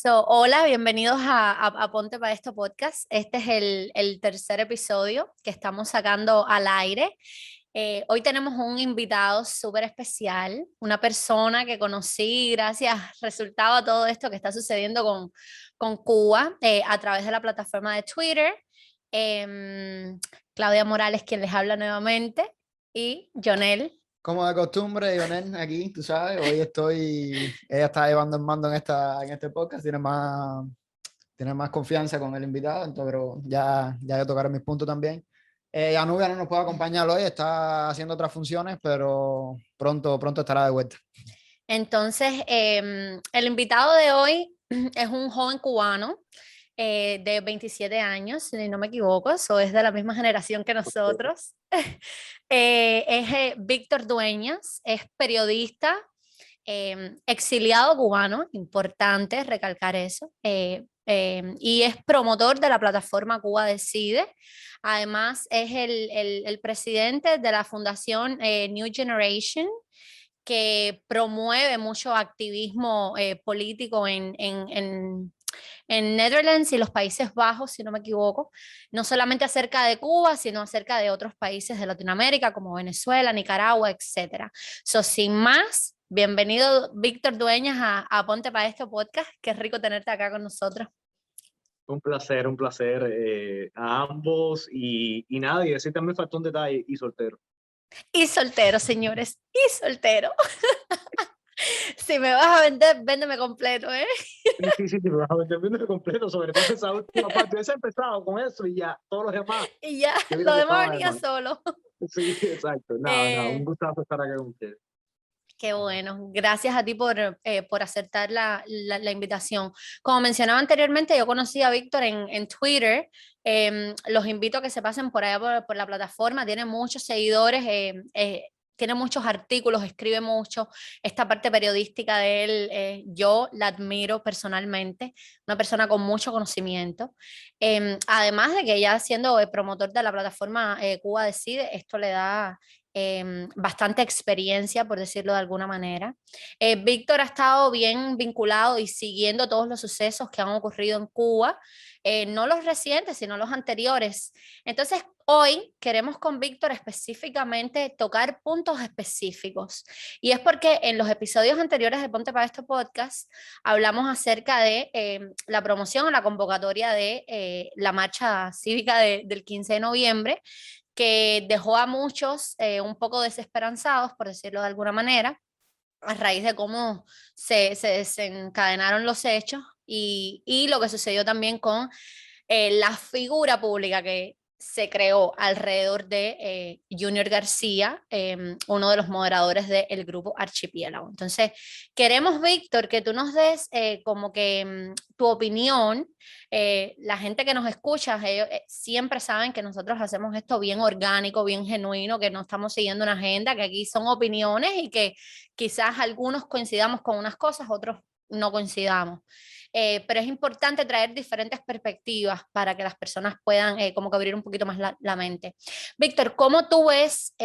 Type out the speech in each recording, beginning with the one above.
Hola, bienvenidos a Ponte para esto podcast. Este es el tercer episodio que estamos sacando al aire. Hoy tenemos un invitado súper especial, una persona que conocí gracias, resultado a todo esto que está sucediendo con Cuba a través de la plataforma de Twitter. Claudia Morales, quien les habla nuevamente, y Jonel. Como de costumbre, Ionel, aquí, tú sabes, ella está llevando el mando en este podcast, tiene más confianza con el invitado, entonces pero ya yo tocaré mis puntos también. Anubia no nos puede acompañar hoy, está haciendo otras funciones, pero pronto estará de vuelta. Entonces, el invitado de hoy es un joven cubano de 27 años, si no me equivoco, es de la misma generación que nosotros. Es Víctor Dueñas, es periodista, exiliado cubano, importante recalcar eso, y es promotor de la plataforma Cuba Decide. Además, es el presidente de la fundación New Generation, que promueve mucho activismo político en Netherlands y los Países Bajos, si no me equivoco, no solamente acerca de Cuba, sino acerca de otros países de Latinoamérica como Venezuela, Nicaragua, etcétera. Sin más, bienvenido Víctor Dueñas a Ponte para esto podcast. Qué rico tenerte acá con nosotros. Un placer a ambos y nada, y decir también faltó un detalle, y soltero. Y soltero, señores, y soltero. Si me vas a vender, véndeme completo, ¿eh? Sí, me vas a meter completo, sobre todo esa última parte. Hubiese empezado con eso y ya, todos los demás. Y ya, Yo lo creo que demás estaba de venía más. solo. Sí, exacto. Nada, un Eh, gustazo estar acá con ustedes. Qué bueno, gracias a ti por aceptar la invitación. Como mencionaba anteriormente, yo conocí a Víctor en Twitter. Los invito a que se pasen por allá por la plataforma. Tiene muchos seguidores, tiene muchos artículos, escribe mucho. Esta parte periodística de él, yo la admiro personalmente. Una persona con mucho conocimiento. Además de que ya siendo promotor de la plataforma Cuba Decide, esto le da bastante experiencia, por decirlo de alguna manera. Víctor ha estado bien vinculado y siguiendo todos los sucesos que han ocurrido en Cuba, no los recientes, sino los anteriores. Entonces, hoy queremos con Víctor específicamente tocar puntos específicos. Y es porque en los episodios anteriores de Ponte para esto podcast hablamos acerca de la promoción o la convocatoria de la marcha cívica del 15 de noviembre, que dejó a muchos un poco desesperanzados, por decirlo de alguna manera, a raíz de cómo se desencadenaron los hechos y lo que sucedió también con la figura pública que se creó alrededor de Junior García, uno de los moderadores del grupo Archipiélago. Entonces, queremos, Víctor, que tú nos des como que tu opinión. La gente que nos escucha, ellos siempre saben que nosotros hacemos esto bien orgánico, bien genuino, que no estamos siguiendo una agenda, que aquí son opiniones y que quizás algunos coincidamos con unas cosas, otros no coincidamos. Pero es importante traer diferentes perspectivas para que las personas puedan como que abrir un poquito más la mente. Víctor, ¿cómo tú ves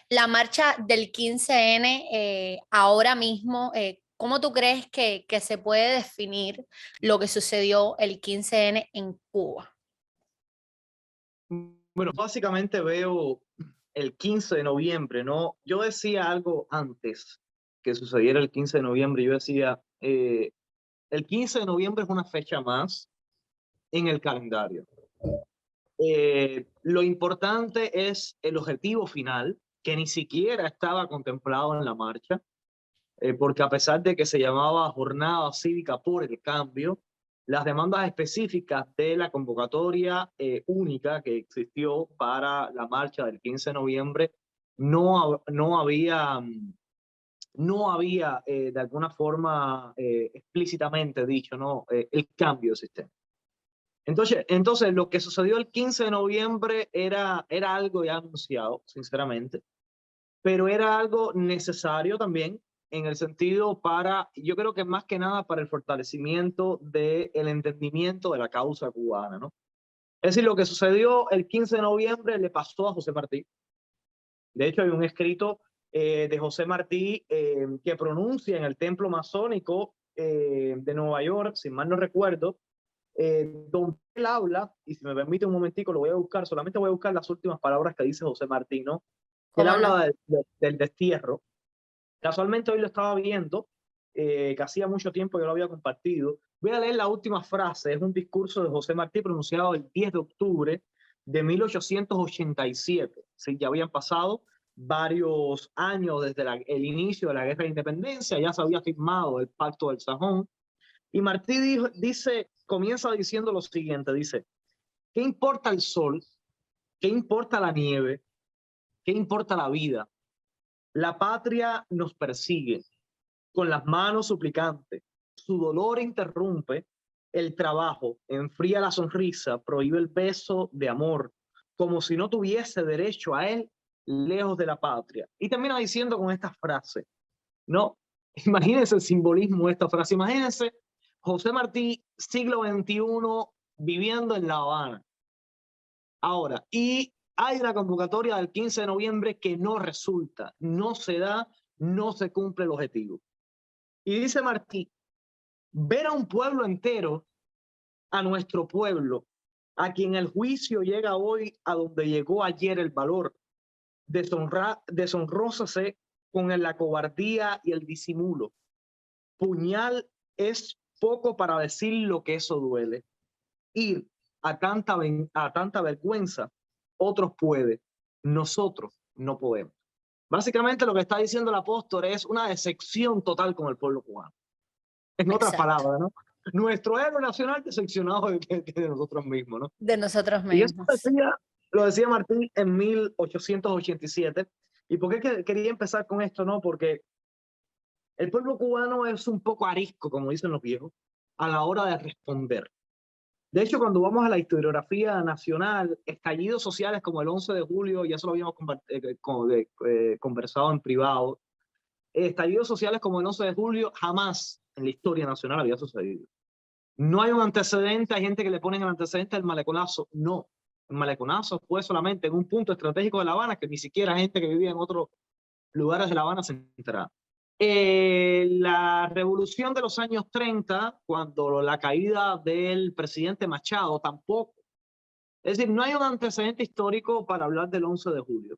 la marcha del 15N ahora mismo? ¿Cómo tú crees que se puede definir lo que sucedió el 15N en Cuba? Bueno, básicamente veo el 15 de noviembre, ¿no? Yo decía algo antes que sucediera el 15 de noviembre. Yo decía, el 15 de noviembre es una fecha más en el calendario. Lo importante es el objetivo final, que ni siquiera estaba contemplado en la marcha, porque a pesar de que se llamaba Jornada Cívica por el Cambio, las demandas específicas de la convocatoria única que existió para la marcha del 15 de noviembre no había de alguna forma explícitamente dicho, ¿no? El cambio de sistema. Entonces, lo que sucedió el 15 de noviembre era algo ya anunciado, sinceramente, pero era algo necesario también en el sentido yo creo que más que nada para el fortalecimiento del entendimiento de la causa cubana, ¿no? Es decir, lo que sucedió el 15 de noviembre le pasó a José Martí. De hecho, hay un escrito de José Martí que pronuncia en el templo masónico de Nueva York, si mal no recuerdo, donde él habla, y si me permite un momentico, lo voy a buscar, solamente voy a buscar las últimas palabras que dice José Martí, ¿no? Él ¿Cómo no? habla del destierro. Casualmente hoy lo estaba viendo, que hacía mucho tiempo que lo había compartido. Voy a leer la última frase, es un discurso de José Martí pronunciado el 10 de octubre de 1887. Sí, ya habían pasado varios años desde el inicio de la Guerra de Independencia, ya se había firmado el Pacto del Sajón. Y Martí comienza diciendo lo siguiente, dice, ¿qué importa el sol? ¿Qué importa la nieve? ¿Qué importa la vida? La patria nos persigue con las manos suplicantes. Su dolor interrumpe el trabajo, enfría la sonrisa, prohíbe el beso de amor, como si no tuviese derecho a él lejos de la patria. Y termina diciendo con esta frase, ¿no? Imagínense el simbolismo de esta frase. Imagínense José Martí, siglo XXI, viviendo en La Habana. Ahora, y hay una convocatoria del 15 de noviembre que no resulta, no se da, no se cumple el objetivo. Y dice Martí, ver a un pueblo entero, a nuestro pueblo, a quien el juicio llega hoy a donde llegó ayer el valor, deshonrósase con la cobardía y el disimulo. Puñal es poco para decir lo que eso duele. Ir a tanta vergüenza, otros pueden, nosotros no podemos. Básicamente lo que está diciendo el apóstol es una decepción total con el pueblo cubano. En otras palabras, ¿no? Nuestro héroe nacional decepcionado de nosotros mismos, ¿no? De nosotros Y eso mismos. lo decía Martí en 1887. ¿Y por qué quería empezar con esto, no? Porque el pueblo cubano es un poco arisco, como dicen los viejos, a la hora de responder. De hecho, cuando vamos a la historiografía nacional, estallidos sociales como el 11 de julio, ya se lo habíamos conversado en privado, estallidos sociales como el 11 de julio jamás en la historia nacional había sucedido. No hay un antecedente, hay gente que le ponen el antecedente del maleconazo. No, el maleconazo fue solamente en un punto estratégico de La Habana que ni siquiera gente que vivía en otros lugares de La Habana se enteraba. La revolución de los años 30, cuando la caída del presidente Machado, tampoco. Es decir, no hay un antecedente histórico para hablar del 11 de julio.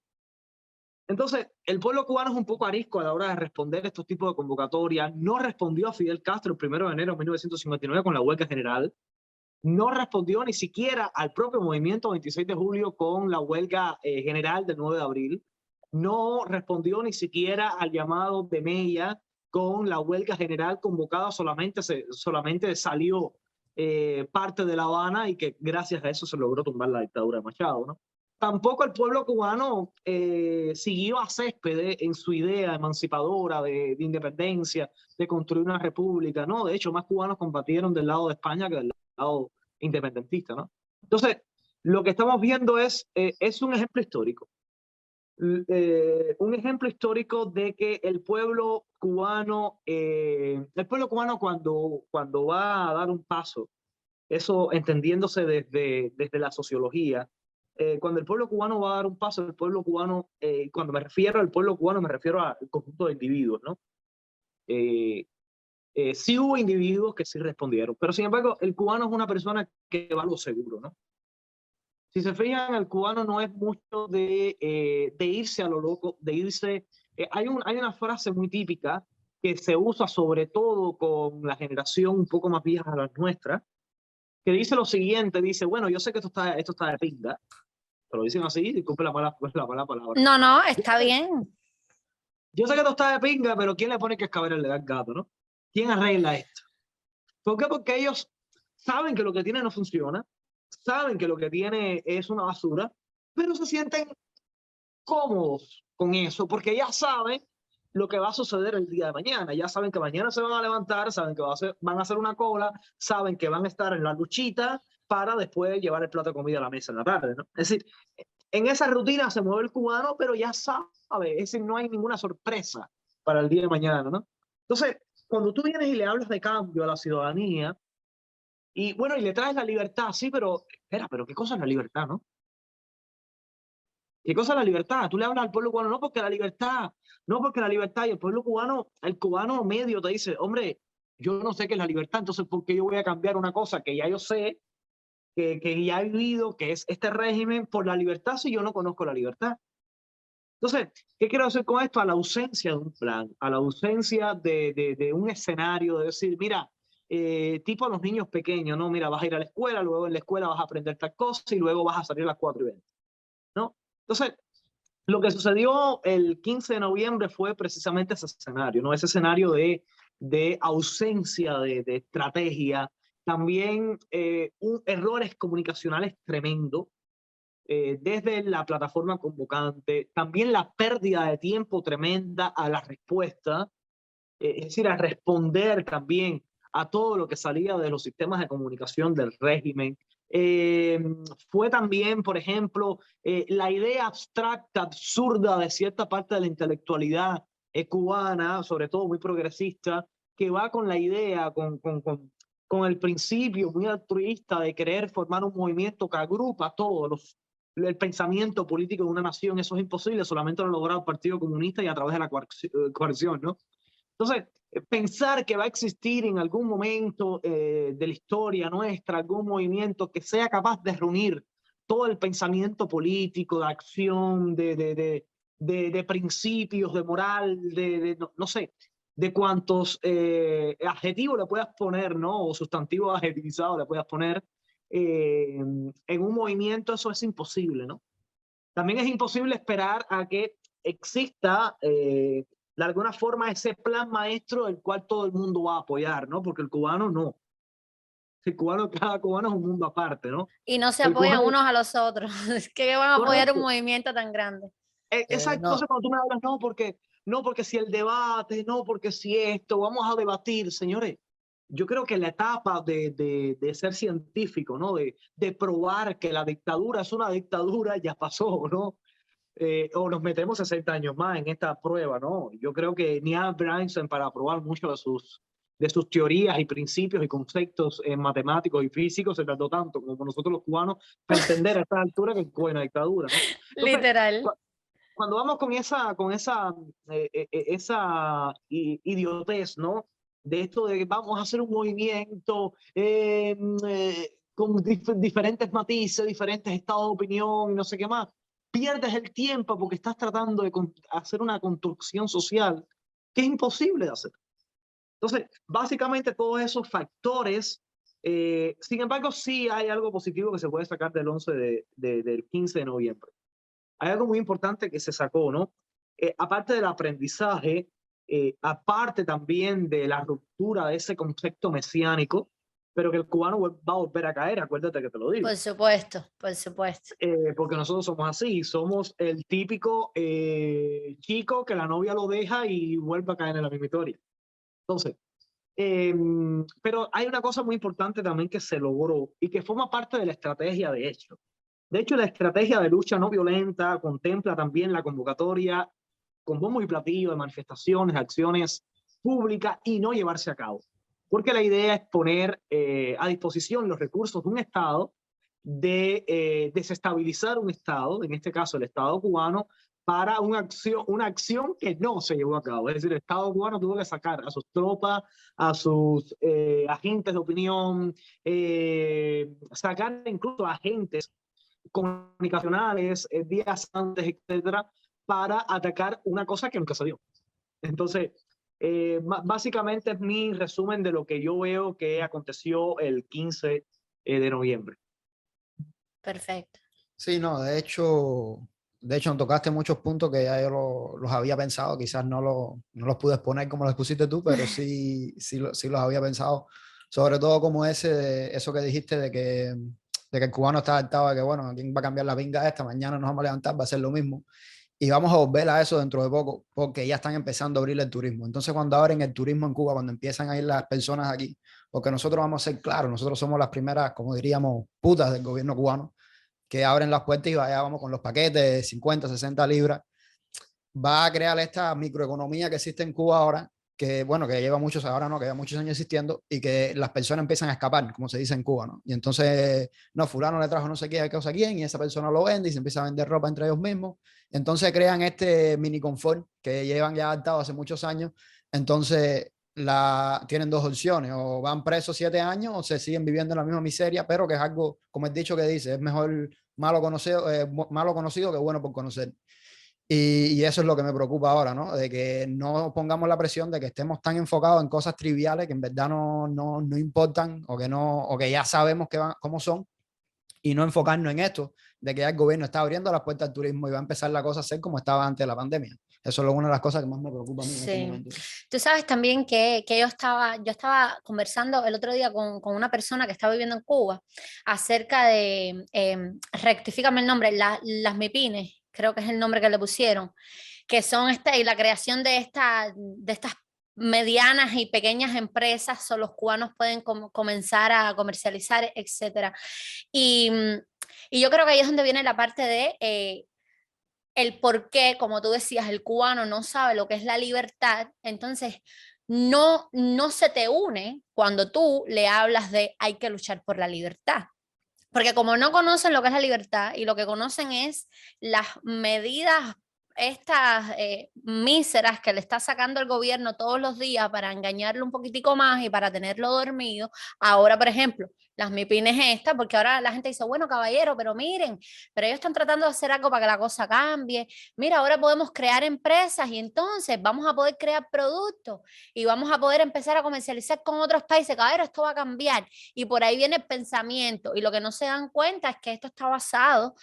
Entonces, el pueblo cubano es un poco arisco a la hora de responder a estos tipos de convocatorias. No respondió a Fidel Castro el 1 de enero de 1959 con la huelga general. No respondió ni siquiera al propio movimiento 26 de julio con la huelga general del 9 de abril. No respondió ni siquiera al llamado de Mella con la huelga general convocada, solamente salió parte de La Habana y que gracias a eso se logró tumbar la dictadura de Machado, ¿no? Tampoco el pueblo cubano siguió a Céspedes en su idea emancipadora de independencia, de construir una república, ¿no? De hecho, más cubanos combatieron del lado de España que del lado independentista, ¿no? Entonces, lo que estamos viendo es un ejemplo histórico. Un ejemplo histórico de que el pueblo cubano cuando va a dar un paso, eso entendiéndose desde la sociología, cuando el pueblo cubano va a dar un paso, el pueblo cubano, cuando me refiero al pueblo cubano, me refiero al conjunto de individuos, ¿no? Sí hubo individuos que sí respondieron, pero sin embargo, el cubano es una persona que va a lo seguro, ¿no? Si se fijan, el cubano no es mucho de irse a lo loco, de irse... hay una frase muy típica que se usa sobre todo con la generación un poco más vieja a la nuestra, que dice lo siguiente, dice, bueno, yo sé que esto está de pinga, pero dicen así, disculpe la mala palabra. No, no, está bien. Yo sé que esto está de pinga, pero ¿quién le pone que escaber le da el gato, no? ¿Quién arregla esto? ¿Por qué? Porque ellos saben que lo que tiene no funciona, saben que lo que tiene es una basura, pero se sienten cómodos con eso, porque ya saben lo que va a suceder el día de mañana. Ya saben que mañana se van a levantar, saben que van a hacer una cola, saben que van a estar en la luchita para después llevar el plato de comida a la mesa en la tarde, ¿no? Es decir, en esa rutina se mueve el cubano, pero ya sabe, es decir, no hay ninguna sorpresa para el día de mañana, ¿no? Entonces, cuando tú vienes y le hablas de cambio a la ciudadanía, y bueno, y le traes la libertad, sí, pero espera, pero ¿qué cosa es la libertad, no? ¿Qué cosa es la libertad? Tú le hablas al pueblo cubano, no porque la libertad, y el pueblo cubano, el cubano medio te dice, hombre, yo no sé qué es la libertad, entonces ¿por qué yo voy a cambiar una cosa que ya yo sé, que ya he vivido, que es este régimen, por la libertad si yo no conozco la libertad? Entonces, ¿qué quiero decir con esto? A la ausencia de un plan, a la ausencia de un escenario, de decir, mira, tipo a los niños pequeños, ¿no? Mira, vas a ir a la escuela, luego en la escuela vas a aprender tal cosa y luego vas a salir a las 4:20, ¿no? Entonces, lo que sucedió el 15 de noviembre fue precisamente ese escenario, ¿no? Ese escenario de ausencia de estrategia, también errores comunicacionales tremendos, desde la plataforma convocante, también la pérdida de tiempo tremenda a la respuesta, es decir, a responder también a todo lo que salía de los sistemas de comunicación del régimen. Fue también, por ejemplo, la idea abstracta, absurda de cierta parte de la intelectualidad cubana, sobre todo muy progresista, que va con la idea, con el principio muy altruista de querer formar un movimiento que agrupa todos el pensamiento político de una nación. Eso es imposible, solamente lo ha logrado el Partido Comunista y a través de la coerción, ¿no? Entonces, pensar que va a existir en algún momento de la historia nuestra algún movimiento que sea capaz de reunir todo el pensamiento político, de acción, de principios, de moral, no sé, de cuántos adjetivos le puedas poner, ¿no? O sustantivos adjetivizados le puedas poner en un movimiento, eso es imposible, ¿no? También es imposible esperar a que exista de alguna forma ese plan maestro del cual todo el mundo va a apoyar, ¿no? Porque el cubano no. El cubano, cada cubano es un mundo aparte, ¿no? Y no se El apoyan cubano, unos a los otros. Es que van a apoyar un correcto. movimiento tan grande. Exacto. No, Entonces cuando tú me hablas, no porque si el debate, no porque si esto, vamos a debatir, señores. Yo creo que la etapa de ser científico, ¿no? De probar que la dictadura es una dictadura ya pasó, ¿no? O nos metemos 60 años más en esta prueba, ¿no? Yo creo que ni Albert Einstein, para probar mucho de sus teorías y principios y conceptos matemáticos y físicos, se tardó tanto como nosotros los cubanos para entender a esta altura que fue una dictadura, ¿no? Entonces, Literal. cuando vamos con esa idiotez, ¿no? De esto de que vamos a hacer un movimiento con diferentes matices, diferentes estados de opinión y no sé qué más, pierdes el tiempo porque estás tratando de hacer una construcción social que es imposible de hacer. Entonces, básicamente todos esos factores, sin embargo, sí hay algo positivo que se puede sacar del 11 del 15 de noviembre. Hay algo muy importante que se sacó, ¿no? Aparte del aprendizaje, aparte también de la ruptura de ese concepto mesiánico, pero que el cubano va a volver a caer, acuérdate que te lo digo. Por supuesto, por supuesto. Porque nosotros somos así, somos el típico chico que la novia lo deja y vuelve a caer en la misma historia. Entonces, pero hay una cosa muy importante también que se logró y que forma parte de la estrategia, de hecho. De hecho, la estrategia de lucha no violenta contempla también la convocatoria con bombo y platillo de manifestaciones, acciones públicas y no llevarse a cabo. Porque la idea es poner a disposición los recursos de un Estado, de desestabilizar un Estado, en este caso el Estado cubano, para una acción que no se llevó a cabo. Es decir, el Estado cubano tuvo que sacar a sus tropas, a sus agentes de opinión, sacar incluso a agentes comunicacionales días antes, etcétera, para atacar una cosa que nunca se dio. Entonces, básicamente es mi resumen de lo que yo veo que aconteció el 15 de noviembre. Perfecto. sí, no, de hecho, tocaste muchos puntos que ya yo los había pensado, quizás no los pude exponer como los pusiste tú, pero sí los había pensado, sobre todo como eso que dijiste de que el cubano está adaptado a que, bueno, ¿quién va a cambiar la pinga esta? Mañana nos vamos a levantar, va a ser lo mismo. Y vamos a volver a eso dentro de poco, porque ya están empezando a abrir el turismo. Entonces, cuando abren el turismo en Cuba, cuando empiezan a ir las personas aquí, porque nosotros vamos a ser claros, nosotros somos las primeras, como diríamos, putas del gobierno cubano, que abren las puertas y allá vamos con los paquetes de 50, 60 libras. Va a crear esta microeconomía que existe en Cuba ahora, que bueno, que lleva muchos, ahora no, que lleva muchos años existiendo, y que las personas empiezan a escapar, como se dice en Cuba, ¿no? Y entonces, no, fulano le trajo no sé qué cosa a quién, y esa persona lo vende y se empieza a vender ropa entre ellos mismos. Entonces crean este mini confort que llevan ya adaptado hace muchos años. Entonces, tienen dos opciones, o van presos 7 años o se siguen viviendo en la misma miseria, pero que es algo, como el dicho que dice, es mejor malo conocido que bueno por conocer. Y eso es lo que me preocupa ahora, ¿no? De que no pongamos la presión de que estemos tan enfocados en cosas triviales que en verdad no importan o que ya sabemos cómo son, y no enfocarnos en esto, de que ya el gobierno está abriendo las puertas al turismo y va a empezar la cosa a ser como estaba antes de la pandemia. Eso es una de las cosas que más me preocupa a mí en este Sí. momento. Tú sabes también que yo estaba conversando el otro día con una persona que está viviendo en Cuba acerca de, rectifícame el nombre, las MIPINES, creo que es el nombre que le pusieron, que son y la creación de estas medianas y pequeñas empresas, son los cubanos pueden comenzar a comercializar, etcétera. Y, y yo creo que ahí es donde viene la parte de el por qué, como tú decías, el cubano no sabe lo que es la libertad, entonces no se te une cuando tú le hablas de hay que luchar por la libertad. Porque como no conocen lo que es la libertad y lo que conocen es las medidas estas míseras que le está sacando el gobierno todos los días para engañarlo un poquitico más y para tenerlo dormido. Ahora, por ejemplo, las MIPINES estas, porque ahora la gente dice, bueno, caballero, pero miren, pero ellos están tratando de hacer algo para que la cosa cambie. Mira, ahora podemos crear empresas y entonces vamos a poder crear productos y vamos a poder empezar a comercializar con otros países. Caballero, esto va a cambiar. Y por ahí viene el pensamiento. Y lo que no se dan cuenta es que esto está basado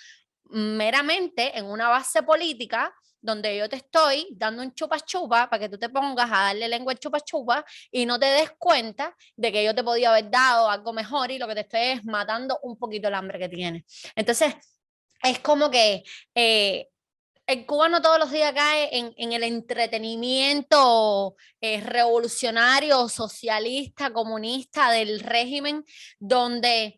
meramente en una base política donde yo te estoy dando un chupa chupa para que tú te pongas a darle lengua al chupa chupa y no te des cuenta de que yo te podía haber dado algo mejor y lo que te estoy es matando un poquito el hambre que tienes. Entonces, es como que el cubano todos los días cae en el entretenimiento revolucionario, socialista, comunista del régimen, donde,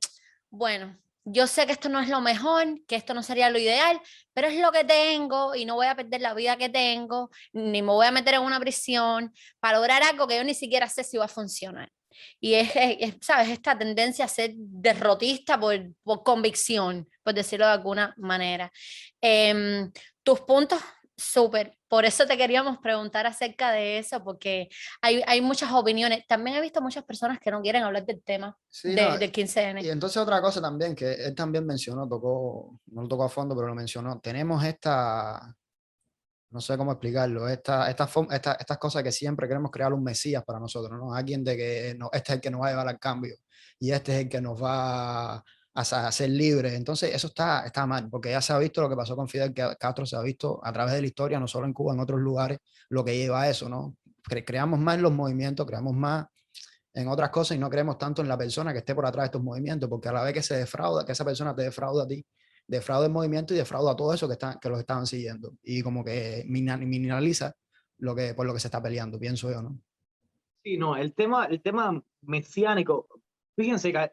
bueno, yo sé que esto no es lo mejor, que esto no sería lo ideal, pero es lo que tengo y no voy a perder la vida que tengo, ni me voy a meter en una prisión para lograr algo que yo ni siquiera sé si va a funcionar. Y ¿sabes? Esta tendencia a ser derrotista por convicción, por decirlo de alguna manera. Tus puntos, súper. Por eso te queríamos preguntar acerca de eso, porque hay muchas opiniones. También he visto muchas personas que no quieren hablar del tema Sí, no, del 15N. y entonces otra cosa también que él también mencionó, no lo tocó a fondo, pero lo mencionó. Tenemos no sé cómo explicarlo, estas cosas que siempre queremos crear un mesías para nosotros, ¿no? Alguien de que no, este es el que nos va a llevar al cambio y este es el que nos va a ser libres. Entonces eso está mal, porque ya se ha visto lo que pasó con Fidel Castro, se ha visto a través de la historia, no solo en Cuba, en otros lugares, lo que lleva a eso, ¿no? Creamos más en los movimientos, creamos más en otras cosas y no creemos tanto en la persona que esté por atrás de estos movimientos, porque a la vez que se defrauda, que esa persona te defrauda a ti, defrauda el movimiento y defrauda a todo eso que los estaban siguiendo, y como que minimaliza por lo que se está peleando, pienso yo, ¿no? Sí, no, el tema mesiánico, fíjense que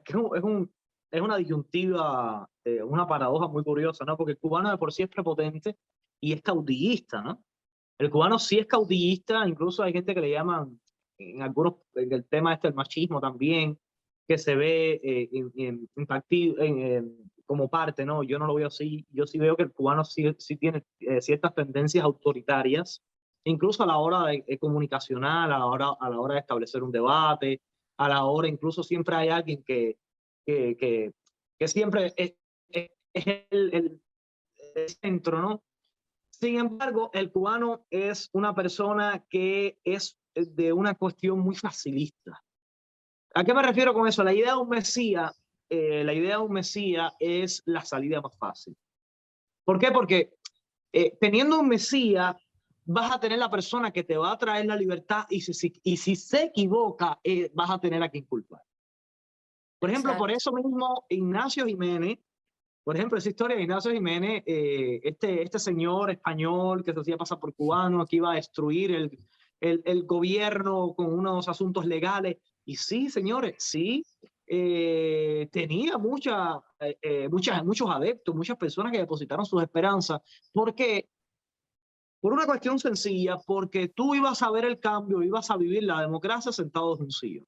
es una disyuntiva, una paradoja muy curiosa, ¿no? Porque el cubano de por sí es prepotente y es caudillista, ¿no? El cubano sí es caudillista, incluso hay gente que le llaman, en el tema el machismo también, que se ve como parte, ¿no? Yo no lo veo así, yo sí veo que el cubano sí tiene ciertas tendencias autoritarias, incluso a la hora comunicacional, a la hora de establecer un debate, a la hora, incluso siempre hay alguien que, que, que siempre es el centro, ¿no? Sin embargo, el cubano es una persona que es de una cuestión muy facilista. ¿A qué me refiero con eso? La idea de un mesías es la salida más fácil. ¿Por qué? Porque teniendo un mesías, vas a tener la persona que te va a traer la libertad y si se equivoca, vas a tener a quien culpar. Por ejemplo, Exacto. por eso mismo Ignacio Jiménez, por ejemplo, esa historia de Ignacio Jiménez, este señor español que se hacía pasar por cubano, que iba a destruir el gobierno con unos asuntos legales. Y sí, señores, sí, tenía muchos adeptos, muchas personas que depositaron sus esperanzas. ¿Por qué? Por una cuestión sencilla, porque tú ibas a ver el cambio, ibas a vivir la democracia sentado en un sillón.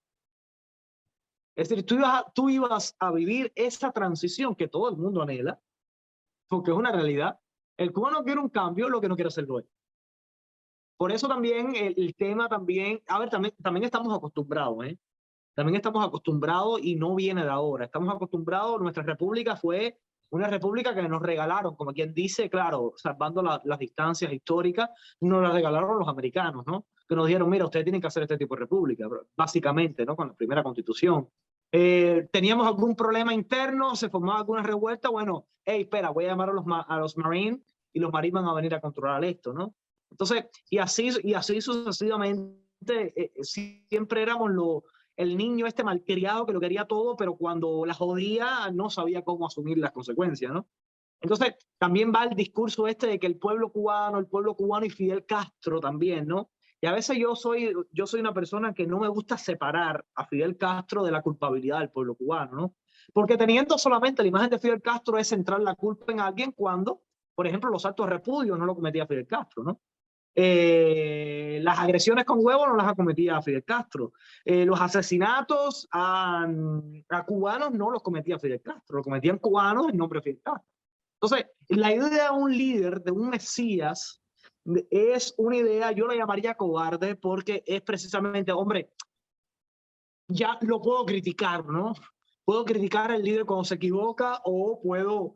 Es decir, tú ibas a vivir esa transición que todo el mundo anhela, porque es una realidad. El cubano quiere un cambio, lo que no quiere hacerlo él. Por eso también el tema también, a ver, también estamos acostumbrados, ¿eh? También estamos acostumbrados y no viene de ahora. Estamos acostumbrados, nuestra república fue una república que nos regalaron, como quien dice, claro, salvando las distancias históricas, nos la regalaron los americanos, ¿no? Que nos dijeron, mira, ustedes tienen que hacer este tipo de república, básicamente, ¿no? Con la primera constitución. Teníamos algún problema interno, se formaba alguna revuelta, bueno, hey, espera, voy a llamar a los Marines y los Marines van a venir a controlar esto, ¿no? Entonces, y así sucesivamente, siempre éramos el niño este malcriado que lo quería todo, pero cuando la jodía no sabía cómo asumir las consecuencias, ¿no? Entonces, también va el discurso este de que el pueblo cubano y Fidel Castro también, ¿no? Y a veces yo soy una persona que no me gusta separar a Fidel Castro de la culpabilidad del pueblo cubano, ¿no? Porque teniendo solamente la imagen de Fidel Castro es centrar la culpa en alguien cuando, por ejemplo, los actos de repudio no lo cometía Fidel Castro, ¿no? Las agresiones con huevos no las cometía Fidel Castro. Los asesinatos a cubanos no los cometía Fidel Castro, lo cometían cubanos en nombre de Fidel Castro. Entonces, la idea de un líder, de un mesías, es una idea, yo la llamaría cobarde, porque es precisamente, hombre, ya lo puedo criticar, ¿no? Puedo criticar al líder cuando se equivoca o puedo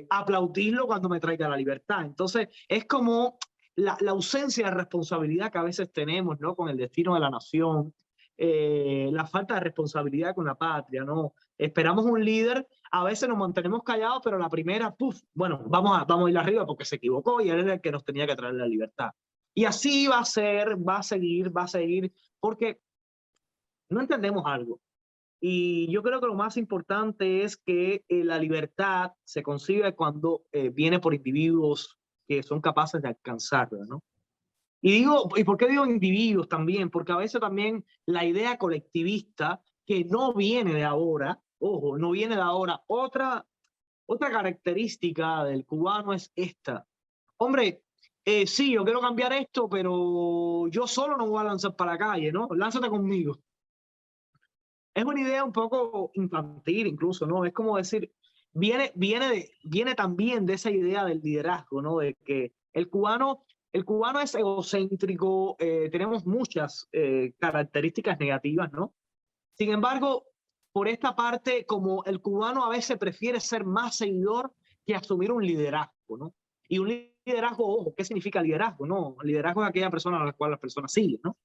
aplaudirlo cuando me traiga la libertad. Entonces, es como la ausencia de responsabilidad que a veces tenemos, ¿no? Con el destino de la nación, la falta de responsabilidad con la patria, ¿no? Esperamos un líder, a veces nos mantenemos callados, pero la primera, puf, bueno, vamos a ir arriba porque se equivocó y él era el que nos tenía que traer la libertad. Y así va a ser, va a seguir, porque no entendemos algo. Y yo creo que lo más importante es que la libertad se consigue cuando viene por individuos que son capaces de alcanzarla, ¿no? ¿Y por qué digo individuos también? Porque a veces también la idea colectivista, que no viene de ahora, ojo, no viene de ahora, otra característica del cubano es esta. Hombre, sí, yo quiero cambiar esto, pero yo solo no voy a lanzar para la calle, ¿no? Lánzate conmigo. Es una idea un poco infantil incluso, ¿no? Es como decir, viene también de esa idea del liderazgo, ¿no? De que el cubano es egocéntrico, tenemos muchas características negativas, ¿no? Sin embargo, por esta parte, como el cubano a veces prefiere ser más seguidor que asumir un liderazgo, ¿no? Y un liderazgo, ojo, ¿qué significa liderazgo? No, liderazgo es aquella persona a la cual las personas siguen, ¿no?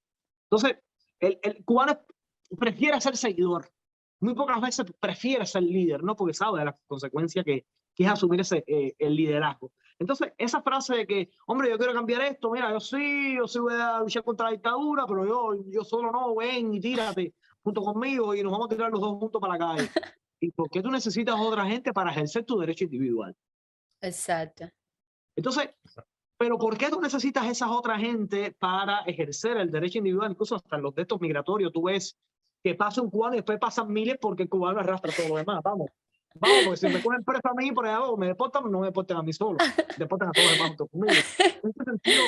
Entonces, el cubano prefiere ser seguidor. Muy pocas veces prefiere ser líder, ¿no? Porque sabe de las consecuencias que es asumir el liderazgo. Entonces, esa frase de que, hombre, yo quiero cambiar esto, mira, yo sí voy a luchar contra la dictadura, pero yo solo no, ven y tírate junto conmigo y nos vamos a tirar los dos juntos para la calle. ¿Y por qué tú necesitas otra gente para ejercer tu derecho individual? Exacto. Entonces, pero ¿por qué tú necesitas esas otras gente para ejercer el derecho individual? Incluso hasta en los textos migratorios, tú ves que pasa un cubano y después pasan miles porque el cubano arrastra todo lo demás. Vamos, porque si me cogen preso a mí por allá abajo, me deportan, no me deporten a mí solo, deportan a todos los demás junto conmigo. Ese sentido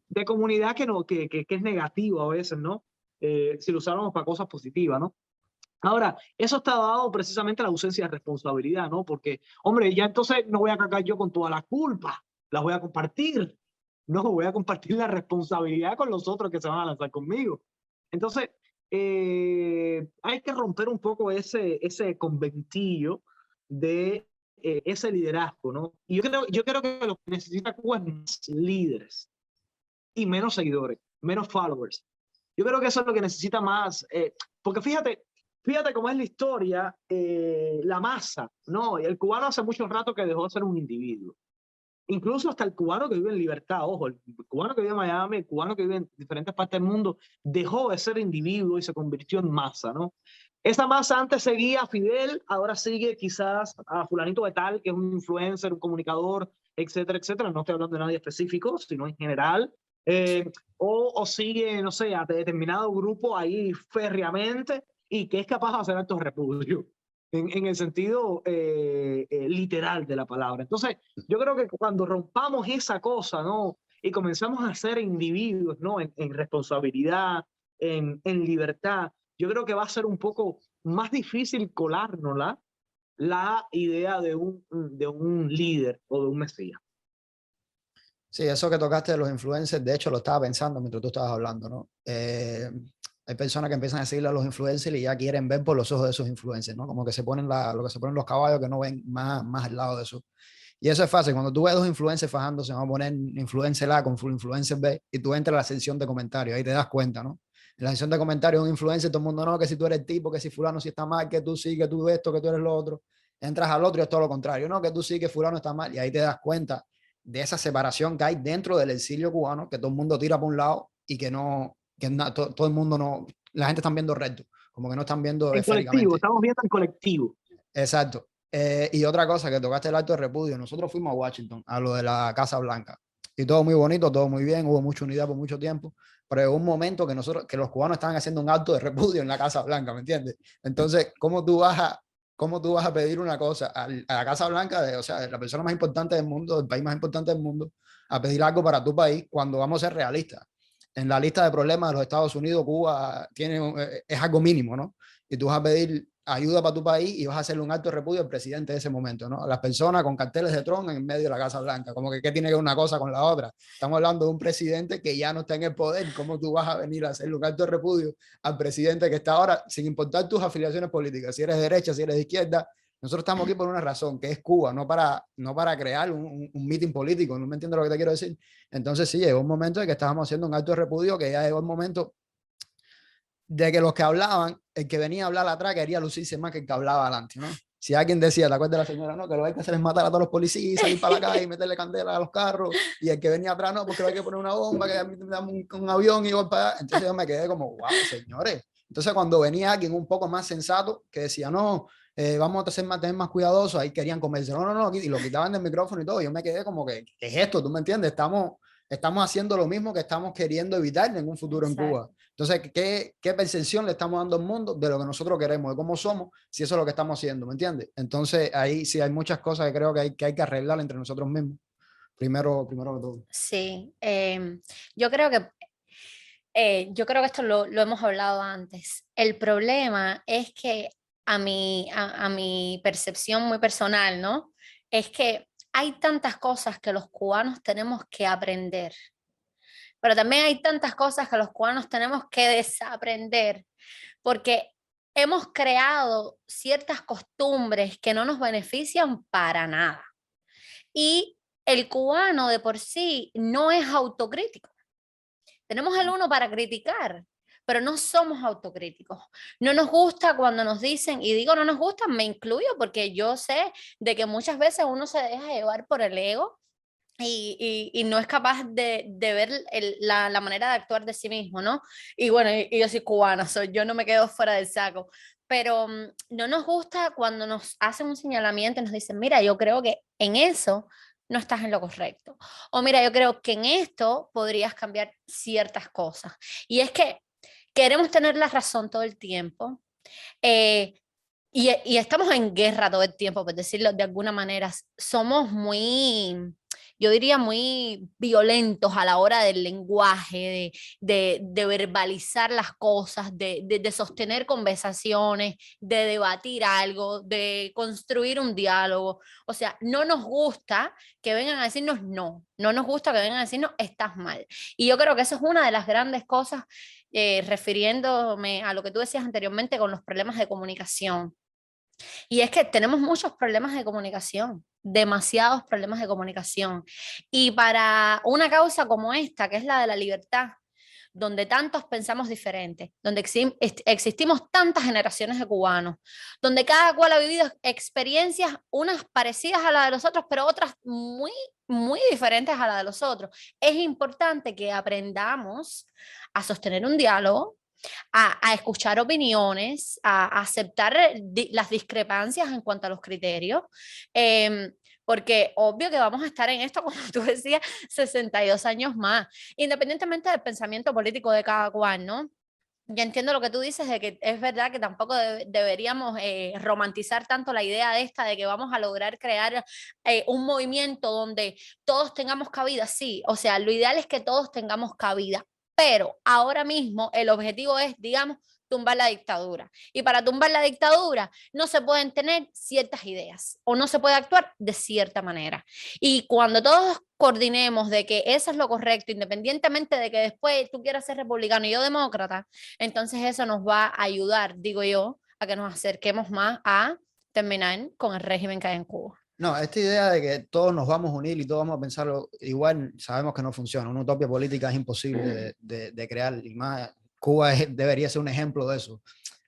de comunidad que es negativo a veces, ¿no? Si lo usáramos para cosas positivas, ¿no? Ahora, eso está dado precisamente a la ausencia de responsabilidad, ¿no? Porque, hombre, ya entonces no voy a cargar yo con toda la culpa, las voy a compartir. No, voy a compartir la responsabilidad con los otros que se van a lanzar conmigo. Entonces, hay que romper un poco ese conventillo de ese liderazgo, ¿no? Y yo creo que lo que necesita Cuba es más líderes y menos seguidores, menos followers. Yo creo que eso es lo que necesita más, porque fíjate cómo es la historia, la masa, ¿no? El cubano hace mucho rato que dejó de ser un individuo. Incluso hasta el cubano que vive en libertad, ojo, el cubano que vive en Miami, el cubano que vive en diferentes partes del mundo, dejó de ser individuo y se convirtió en masa, ¿no? Esa masa antes seguía a Fidel, ahora sigue quizás a fulanito de tal, que es un influencer, un comunicador, etcétera, etcétera. No estoy hablando de nadie específico, sino en general. O sigue, no sé, a determinado grupo ahí férreamente y que es capaz de hacer actos de repudio. En el sentido literal de la palabra. Entonces, yo creo que cuando rompamos esa cosa, ¿no? Y comenzamos a ser individuos, ¿no? En responsabilidad, en libertad, yo creo que va a ser un poco más difícil colárnosla la idea de un líder o de un mesías. Sí, eso que tocaste de los influencers, de hecho lo estaba pensando mientras tú estabas hablando, ¿no? Hay personas que empiezan a seguirle a los influencers y ya quieren ver por los ojos de esos influencers, ¿no? Como que se ponen lo que se ponen los caballos que no ven más al lado de eso. Y eso es fácil. Cuando tú ves dos influencers fajándose, vamos a poner influencer A con influencer B, y tú entras a la sección de comentarios, ahí te das cuenta, ¿no? En la sección de comentarios, un influencer, todo el mundo, no, que si tú eres el tipo, que si fulano sí está mal, que tú sí, que tú esto, que tú eres lo otro. Entras al otro y es todo lo contrario, no, que tú sí, que fulano está mal. Y ahí te das cuenta de esa separación que hay dentro del exilio cubano, que todo el mundo tira por un lado y que no, todo el mundo no, la gente está viendo recto, como que no están viendo En colectivo, esféricamente. estamos viendo en colectivo. Exacto. Y otra cosa que tocaste el acto de repudio, nosotros fuimos a Washington, a lo de la Casa Blanca, y todo muy bonito, todo muy bien, hubo mucha unidad por mucho tiempo, pero en un momento que los cubanos estaban haciendo un acto de repudio en la Casa Blanca, ¿me entiendes? Entonces, cómo tú vas a pedir una cosa a la Casa Blanca, o sea, de la persona más importante del mundo, del país más importante del mundo, a pedir algo para tu país cuando vamos a ser realistas? En la lista de problemas de los Estados Unidos, Cuba es algo mínimo, ¿no? Y tú vas a pedir ayuda para tu país y vas a hacerle un acto de repudio al presidente de ese momento, ¿no? Las personas con carteles de Trump en medio de la Casa Blanca, como que qué tiene que ver una cosa con la otra. Estamos hablando de un presidente que ya no está en el poder, ¿cómo tú vas a venir a hacerle un acto de repudio al presidente que está ahora, sin importar tus afiliaciones políticas, si eres de derecha, si eres de izquierda? Nosotros estamos aquí por una razón, que es Cuba, no para crear un meeting político, no me entiendo lo que te quiero decir. Entonces sí, llegó un momento en que estábamos haciendo un acto de repudio, que ya llegó el momento de que los que hablaban, el que venía a hablar atrás quería lucirse más que el que hablaba adelante, ¿no? Si alguien decía, ¿te acuerdas de la señora? No, que lo que hay que hacer es matar a todos los policías y salir para la calle y meterle candela a los carros, y el que venía atrás, no, porque hay que poner una bomba, que un avión y voy para allá. Entonces yo me quedé como, wow, señores. Entonces cuando venía alguien un poco más sensato, que decía, no, vamos a tener más cuidadosos, ahí querían comerse, no, y lo quitaban del micrófono y todo, yo me quedé como que, ¿qué es esto? ¿Tú me entiendes? Estamos haciendo lo mismo que estamos queriendo evitar en un futuro en Cuba. Entonces, ¿qué percepción le estamos dando al mundo de lo que nosotros queremos, de cómo somos, si eso es lo que estamos haciendo? ¿Me entiendes? Entonces, ahí sí hay muchas cosas que creo que hay que arreglar entre nosotros mismos, primero que todo. Sí, yo creo que yo creo que esto lo hemos hablado antes. El problema es que a mi percepción muy personal, ¿no? Es que hay tantas cosas que los cubanos tenemos que aprender, pero también hay tantas cosas que los cubanos tenemos que desaprender, porque hemos creado ciertas costumbres que no nos benefician para nada. Y el cubano de por sí no es autocrítico. Tenemos el uno para criticar, pero no somos autocríticos. No nos gusta cuando nos dicen, y digo no nos gusta, me incluyo porque yo sé de que muchas veces uno se deja llevar por el ego y no es capaz de ver la manera de actuar de sí mismo, ¿no? Y bueno, y yo soy cubana, yo no me quedo fuera del saco, pero no nos gusta cuando nos hacen un señalamiento y nos dicen, mira, yo creo que en eso no estás en lo correcto. O mira, yo creo que en esto podrías cambiar ciertas cosas. Y es que queremos tener la razón todo el tiempo. eh, y estamos en guerra todo el tiempo, por decirlo de alguna manera. Somos muy, yo diría, muy violentos a la hora del lenguaje, de verbalizar las cosas, de sostener conversaciones, de debatir algo, de construir un diálogo. O sea, no nos gusta que vengan a decirnos no nos gusta que vengan a decirnos estás mal. Y yo creo que eso es una de las grandes cosas, refiriéndome a lo que tú decías anteriormente con los problemas de comunicación. Y es que tenemos muchos problemas de comunicación, demasiados problemas de comunicación. Y para una causa como esta, que es la de la libertad, donde tantos pensamos diferentes, donde existimos tantas generaciones de cubanos, donde cada cual ha vivido experiencias, unas parecidas a las de los otros, pero otras muy, muy diferentes a las de los otros. Es importante que aprendamos a sostener un diálogo, a escuchar opiniones, a aceptar las discrepancias en cuanto a los criterios, porque obvio que vamos a estar en esto, como tú decías, 62 años más, independientemente del pensamiento político de cada cual, ¿no? Ya entiendo lo que tú dices, de que es verdad que tampoco deberíamos romantizar tanto la idea esta de que vamos a lograr crear un movimiento donde todos tengamos cabida. Sí, o sea, lo ideal es que todos tengamos cabida, pero ahora mismo el objetivo es, digamos, tumbar la dictadura. Y para tumbar la dictadura no se pueden tener ciertas ideas o no se puede actuar de cierta manera. Y cuando todos coordinemos de que eso es lo correcto, independientemente de que después tú quieras ser republicano y yo demócrata, entonces eso nos va a ayudar, digo yo, a que nos acerquemos más a terminar con el régimen que hay en Cuba. No, esta idea de que todos nos vamos a unir y todos vamos a pensarlo igual, sabemos que no funciona. Una utopía política es imposible de crear, y más Cuba debería ser un ejemplo de eso.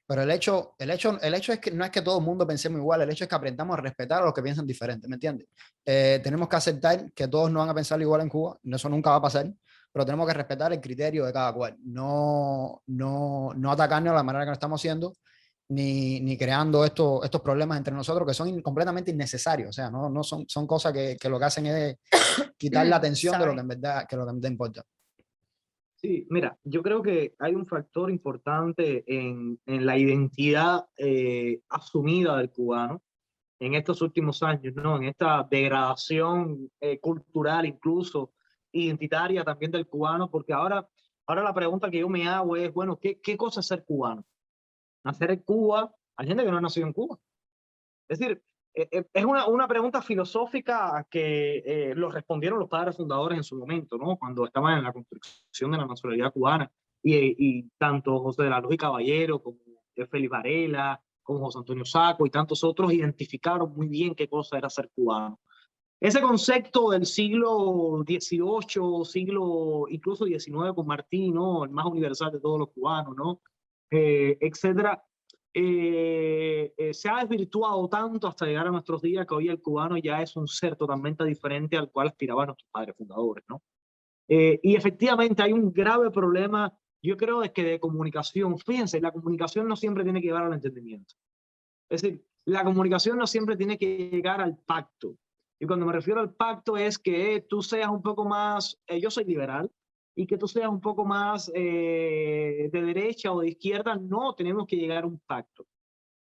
Pero el hecho es que no es que todo el mundo pensemos igual, el hecho es que aprendamos a respetar a los que piensan diferente, ¿me entiendes? Tenemos que aceptar que todos no van a pensar igual en Cuba, eso nunca va a pasar, pero tenemos que respetar el criterio de cada cual, no atacarnos de la manera que lo estamos haciendo, ni creando estos problemas entre nosotros que son completamente innecesarios. O sea, no son cosas que lo que hacen es quitar la atención de lo que en verdad importa. Sí, mira, yo creo que hay un factor importante en la identidad asumida del cubano en estos últimos años, ¿no? En esta degradación cultural, incluso identitaria también del cubano, porque ahora la pregunta que yo me hago es, bueno, ¿qué cosa es ser cubano? Nacer en Cuba, hay gente que no ha nacido en Cuba. Es decir, es una pregunta filosófica que lo respondieron los padres fundadores en su momento, ¿no? Cuando estaban en la construcción de la nacionalidad cubana. Y tanto José de la Luz y Caballero, como Félix Varela, como José Antonio Saco y tantos otros identificaron muy bien qué cosa era ser cubano. Ese concepto del siglo XVIII, siglo incluso XIX con Martí, ¿no? El más universal de todos los cubanos, ¿no? Etcétera. Se ha desvirtuado tanto hasta llegar a nuestros días que hoy el cubano ya es un ser totalmente diferente al cual aspiraban nuestros padres fundadores, ¿no? Y efectivamente hay un grave problema, yo creo, es que de comunicación. Fíjense, la comunicación no siempre tiene que llevar al entendimiento. Es decir, la comunicación no siempre tiene que llegar al pacto. Y cuando me refiero al pacto es que tú seas un poco más, yo soy liberal, y que tú seas un poco más de derecha o de izquierda, no tenemos que llegar a un pacto.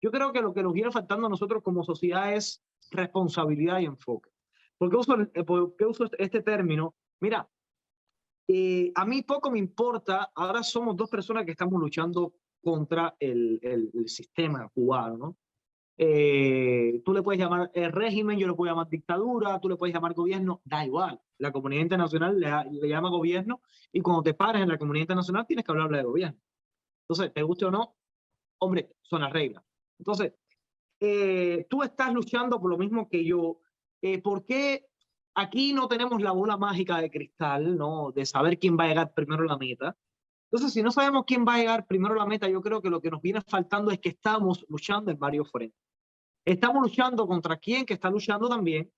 Yo creo que lo que nos viene faltando a nosotros como sociedad es responsabilidad y enfoque. ¿Por qué uso este término? Mira, a mí poco me importa, ahora somos dos personas que estamos luchando contra el sistema cubano, ¿no? Tú le puedes llamar régimen, yo le puedo llamar dictadura, tú le puedes llamar gobierno, da igual. La comunidad internacional le llama gobierno y cuando te pares en la comunidad internacional tienes que hablarle de gobierno. Entonces, te guste o no, hombre, son las reglas. Entonces, tú estás luchando por lo mismo que yo. ¿Por qué aquí no tenemos la bola mágica de cristal, ¿no? De saber quién va a llegar primero a la meta? Entonces, si no sabemos quién va a llegar primero a la meta, yo creo que lo que nos viene faltando es que estamos luchando en varios frentes. Estamos luchando contra quien que está luchando también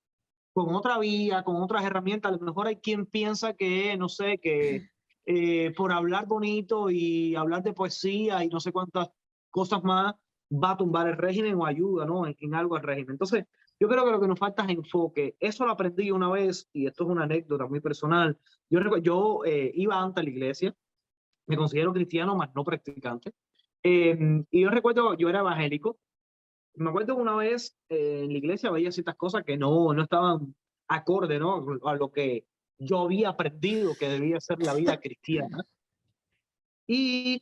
con otra vía, con otras herramientas. A lo mejor hay quien piensa que, no sé, que por hablar bonito y hablar de poesía y no sé cuántas cosas más va a tumbar el régimen o ayuda, ¿no? en algo al régimen. Entonces, yo creo que lo que nos falta es enfoque. Eso lo aprendí una vez y esto es una anécdota muy personal. Yo iba antes a la iglesia, me considero cristiano, más no practicante. Y yo recuerdo, yo era evangélico. Me acuerdo que una vez en la iglesia veía ciertas cosas que no estaban acorde, ¿no? A lo que yo había aprendido que debía ser la vida cristiana. Y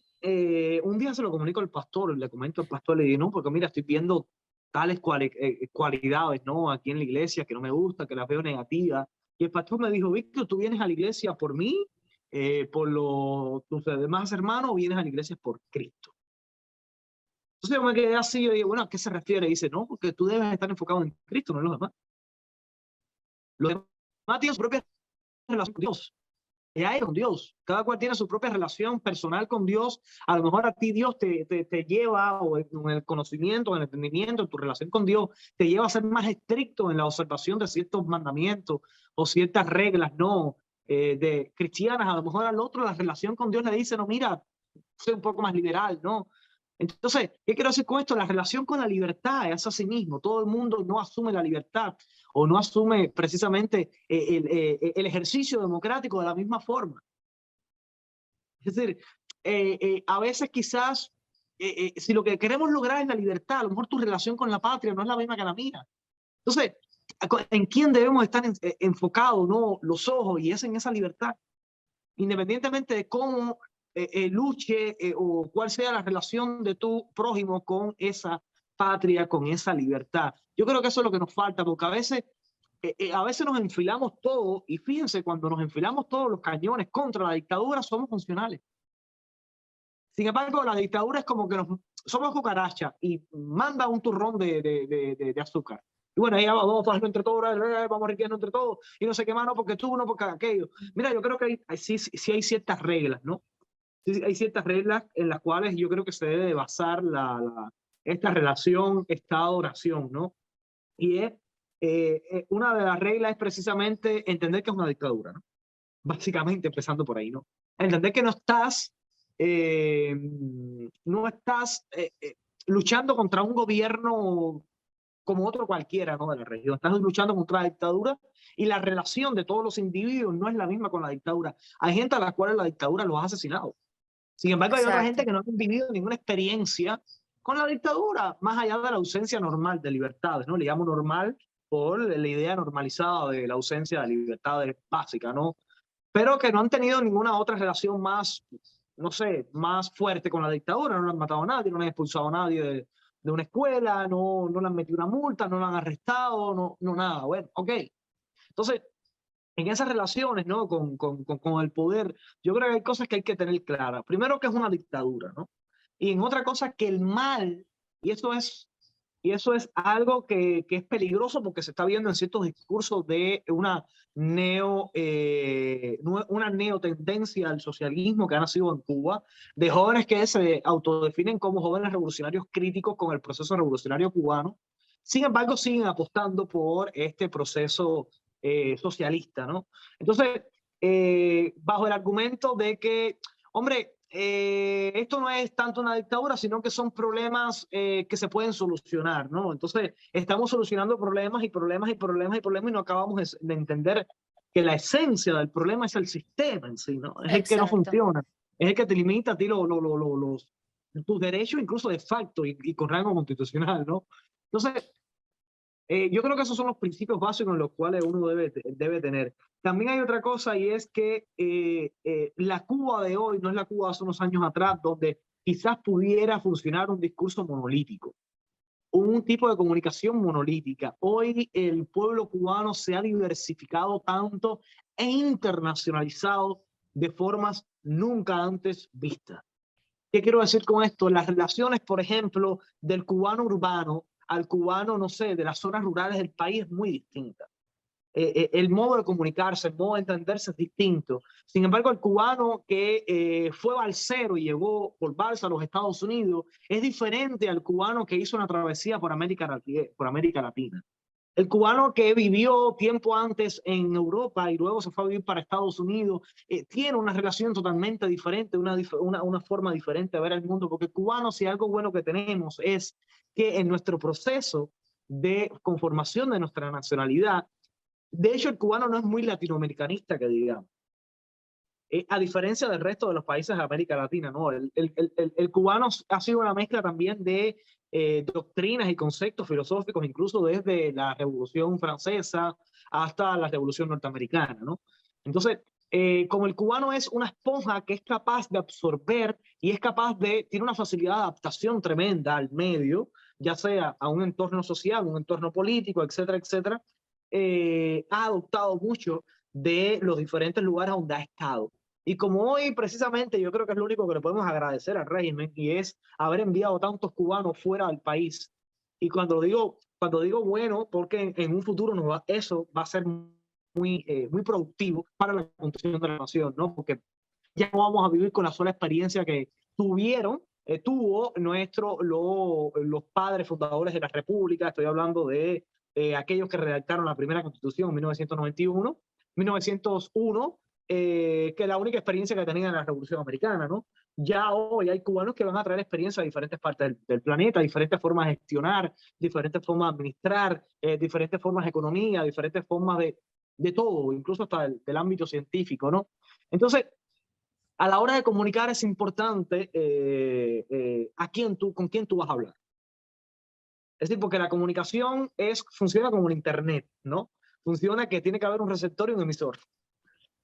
un día se lo comunico al pastor, le comento al pastor, le digo, no, porque mira, estoy viendo tales cualidades, ¿no? Aquí en la iglesia que no me gusta, que las veo negativas. Y el pastor me dijo, Víctor, ¿tú vienes a la iglesia por mí, por tus demás hermanos, o vienes a la iglesia por Cristo? Entonces yo me quedé así, yo digo, bueno, ¿a qué se refiere? Y dice, no, porque tú debes estar enfocado en Cristo, no en los demás. Los demás tienen su propia relación con Dios. Hay con Dios. Cada cual tiene su propia relación personal con Dios. A lo mejor a ti Dios te lleva, o en el conocimiento, en el entendimiento, en tu relación con Dios, te lleva a ser más estricto en la observación de ciertos mandamientos o ciertas reglas, no de cristianas. A lo mejor al otro la relación con Dios le dice, no, mira, sé un poco más liberal, ¿no? Entonces, ¿qué quiero decir con esto? La relación con la libertad es así mismo. Todo el mundo no asume la libertad o no asume precisamente el ejercicio democrático de la misma forma. Es decir, a veces quizás, si lo que queremos lograr es la libertad, a lo mejor tu relación con la patria no es la misma que la mía. Entonces, ¿en quién debemos estar enfocados, no, los ojos? Y es en esa libertad. Independientemente de cómo luche o cuál sea la relación de tu prójimo con esa patria, con esa libertad. Yo creo que eso es lo que nos falta, porque a veces nos enfilamos todos, y fíjense, cuando nos enfilamos todos los cañones contra la dictadura, somos funcionales. Sin embargo, la dictadura es como que somos cucarachas y manda un turrón de azúcar. Y bueno, ahí vamos a hacerlo entre todos, vamos riquiendo entre todos, y no sé qué más, no porque tú, no porque aquello. Mira, yo creo que sí hay ciertas reglas, ¿no? Sí, hay ciertas reglas en las cuales yo creo que se debe basar esta relación Estado-nación, ¿no? Y una de las reglas es precisamente entender que es una dictadura, ¿no? Básicamente empezando por ahí, ¿no? Entender que no estás luchando contra un gobierno como otro cualquiera, ¿no? De la región. Estás luchando contra la dictadura y la relación de todos los individuos no es la misma con la dictadura. Hay gente a la cual la dictadura los ha asesinado. Sin embargo, hay otra gente que no ha vivido ninguna experiencia con la dictadura, más allá de la ausencia normal de libertades, ¿no? Le llamo normal por la idea normalizada de la ausencia de libertades básicas, ¿no? Pero que no han tenido ninguna otra relación más, no sé, más fuerte con la dictadura. No le han matado a nadie, no le han expulsado a nadie de una escuela, no le han metido una multa, no le han arrestado, no nada. Bueno, ok. Entonces, en esas relaciones, ¿no? Con el poder, yo creo que hay cosas que hay que tener claras. Primero, que es una dictadura, ¿no? Y en otra cosa, que el mal, y eso es algo que es peligroso porque se está viendo en ciertos discursos de una neotendencia al socialismo que ha nacido en Cuba, de jóvenes que se autodefinen como jóvenes revolucionarios críticos con el proceso revolucionario cubano. Sin embargo, siguen apostando por este proceso socialista, ¿no? Entonces, bajo el argumento de que, hombre, esto no es tanto una dictadura, sino que son problemas que se pueden solucionar, ¿no? Entonces, estamos solucionando problemas y problemas y problemas y problemas y no acabamos de entender que la esencia del problema es el sistema en sí, ¿no? Es el que no funciona, es el que te limita a ti tus derechos, incluso de facto y con rango constitucional, ¿no? Entonces, yo creo que esos son los principios básicos en los cuales uno debe tener. También hay otra cosa, y es que la Cuba de hoy no es la Cuba de hace unos años atrás, donde quizás pudiera funcionar un discurso monolítico, un tipo de comunicación monolítica. Hoy el pueblo cubano se ha diversificado tanto e internacionalizado de formas nunca antes vistas. ¿Qué quiero decir con esto? Las relaciones, por ejemplo, del cubano urbano al cubano, no sé, de las zonas rurales del país es muy distinta. El modo de comunicarse, el modo de entenderse es distinto. Sin embargo, el cubano que fue balsero y llegó por balsa a los Estados Unidos es diferente al cubano que hizo una travesía por América Latina. El cubano que vivió tiempo antes en Europa y luego se fue a vivir para Estados Unidos tiene una relación totalmente diferente, una forma diferente de ver el mundo, porque el cubano, si algo bueno que tenemos es que en nuestro proceso de conformación de nuestra nacionalidad, de hecho el cubano no es muy latinoamericanista, que digamos. A diferencia del resto de los países de América Latina, ¿no? El cubano ha sido una mezcla también de doctrinas y conceptos filosóficos, incluso desde la Revolución Francesa hasta la Revolución Norteamericana, ¿no? Entonces, como el cubano es una esponja que es capaz de absorber y tiene una facilidad de adaptación tremenda al medio, ya sea a un entorno social, un entorno político, etcétera, etcétera, ha adoptado mucho de los diferentes lugares donde ha estado. Y como hoy precisamente yo creo que es lo único que le podemos agradecer al régimen, y es haber enviado tantos cubanos fuera del país. Y cuando digo bueno, porque en un futuro eso va a ser muy productivo para la construcción de la nación, ¿no? Porque ya no vamos a vivir con la sola experiencia que tuvo los padres fundadores de la República. Estoy hablando de aquellos que redactaron la primera Constitución en 1901, que es la única experiencia que tenían en la Revolución Americana, ¿no? Ya hoy hay cubanos que van a traer experiencia a diferentes partes del planeta, diferentes formas de gestionar, diferentes formas de administrar, diferentes formas de economía, diferentes formas de todo, incluso hasta del ámbito científico, ¿no? Entonces, a la hora de comunicar es importante con quién tú vas a hablar. Es decir, porque la comunicación funciona como el Internet, ¿no? Funciona que tiene que haber un receptor y un emisor.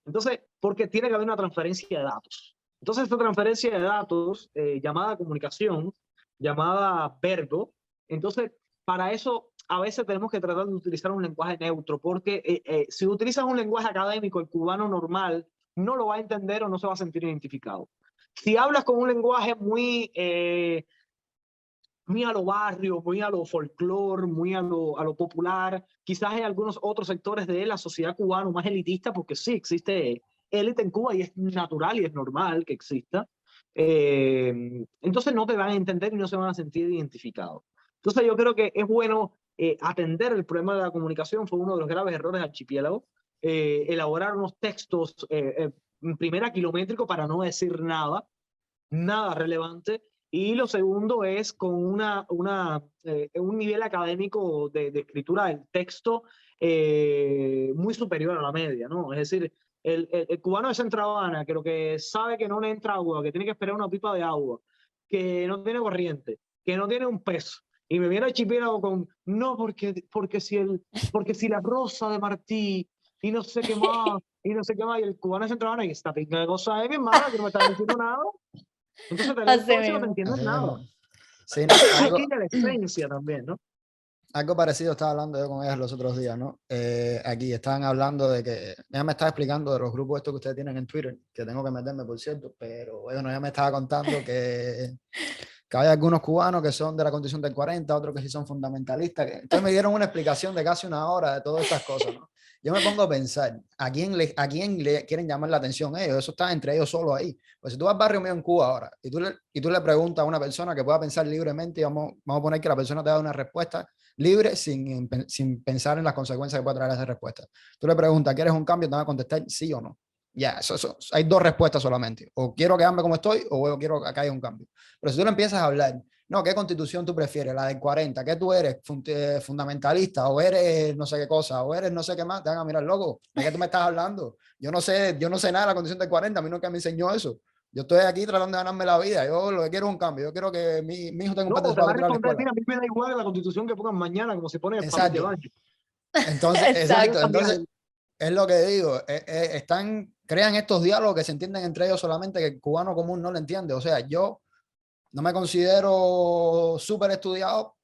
Entonces, porque tiene que haber una transferencia de datos. Entonces, esta transferencia de datos, llamada comunicación, llamada verbo, entonces, para eso a veces tenemos que tratar de utilizar un lenguaje neutro, porque si utilizas un lenguaje académico, el cubano normal no lo va a entender o no se va a sentir identificado. Si hablas con un lenguaje muy a lo barrio, muy a lo folclore, muy a lo popular. Quizás hay algunos otros sectores de la sociedad cubana más elitista, porque sí, existe élite en Cuba y es natural y es normal que exista. Entonces no te van a entender y no se van a sentir identificados. Entonces yo creo que es bueno atender el problema de la comunicación. Fue uno de los graves errores del archipiélago. Elaborar unos textos en primera kilométrico para no decir nada relevante. Y lo segundo es con un nivel académico de escritura del texto muy superior a la media, ¿no? Es decir, el cubano de Centro Habana, que lo que sabe que no le entra agua, que tiene que esperar una pipa de agua, que no tiene corriente, que no tiene un peso, y me viene el archipiélago con, no, porque si la rosa de Martí, y no sé qué más, y no sé qué más, y el cubano de Centro Habana, y esta pinga de cosa es mi hermana, que no me está diciendo nada. Entonces te lees Así todo eso y no te mismo. entiendes nada. Sí, no, Aquí la esencia también, ¿no? algo parecido estaba hablando yo con ellas los otros días, ¿no? Aquí estaban hablando de que, ella me estaba explicando de los grupos estos que ustedes tienen en Twitter, que tengo que meterme, por cierto, pero bueno, ella me estaba contando que hay algunos cubanos que son de la Constitución del 40, otros que sí son fundamentalistas. Entonces me dieron una explicación de casi una hora de todas estas cosas, ¿no? Yo me pongo a pensar, a quién le quieren llamar la atención ellos? Eso está entre ellos solo ahí. Pues si tú vas al barrio mío en Cuba ahora y tú le preguntas a una persona que pueda pensar libremente y vamos a poner que la persona te da una respuesta libre sin pensar en las consecuencias que puede traer esa respuesta. Tú le preguntas, ¿quieres un cambio? Te van a contestar sí o no. Ya, hay dos respuestas solamente. O quiero quedarme como estoy o quiero que haya un cambio. Pero si tú le empiezas a hablar, no, ¿qué constitución tú prefieres? La del 40, ¿qué tú eres? ¿Fundamentalista? ¿O eres no sé qué cosa? ¿O eres no sé qué más? Te van a mirar, loco, ¿de qué tú me estás hablando? Yo no sé nada de la constitución del 40, a mí nunca me enseñó eso. Yo estoy aquí tratando de ganarme la vida. Yo lo que quiero es un cambio. Yo quiero que mi hijo tenga un No, patio o te para va a ir a la responder, escuela. mira, a mí me da igual la constitución que pongan mañana, como se pone el papel de Exacto. baño. Entonces, exacto. Exacto. Entonces, es lo que digo. Crean estos diálogos que se entienden entre ellos solamente que el cubano común no lo entiende. O sea, yo no me considero súper estudiado,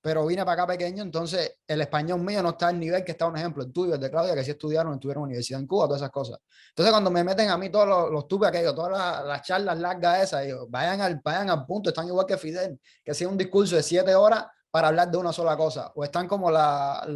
pero vine para acá pequeño, entonces el español mío no está al nivel que está, un ejemplo, el tuyo, el de Claudia, que sí estudiaron, estuvieron en universidad en Cuba, todas esas cosas. Entonces cuando me meten a mí todos los tubes aquellos, todas las charlas largas esas, digo, vayan al punto, están igual que Fidel, que hacía un discurso de 7 horas para hablar de una sola cosa, o están como las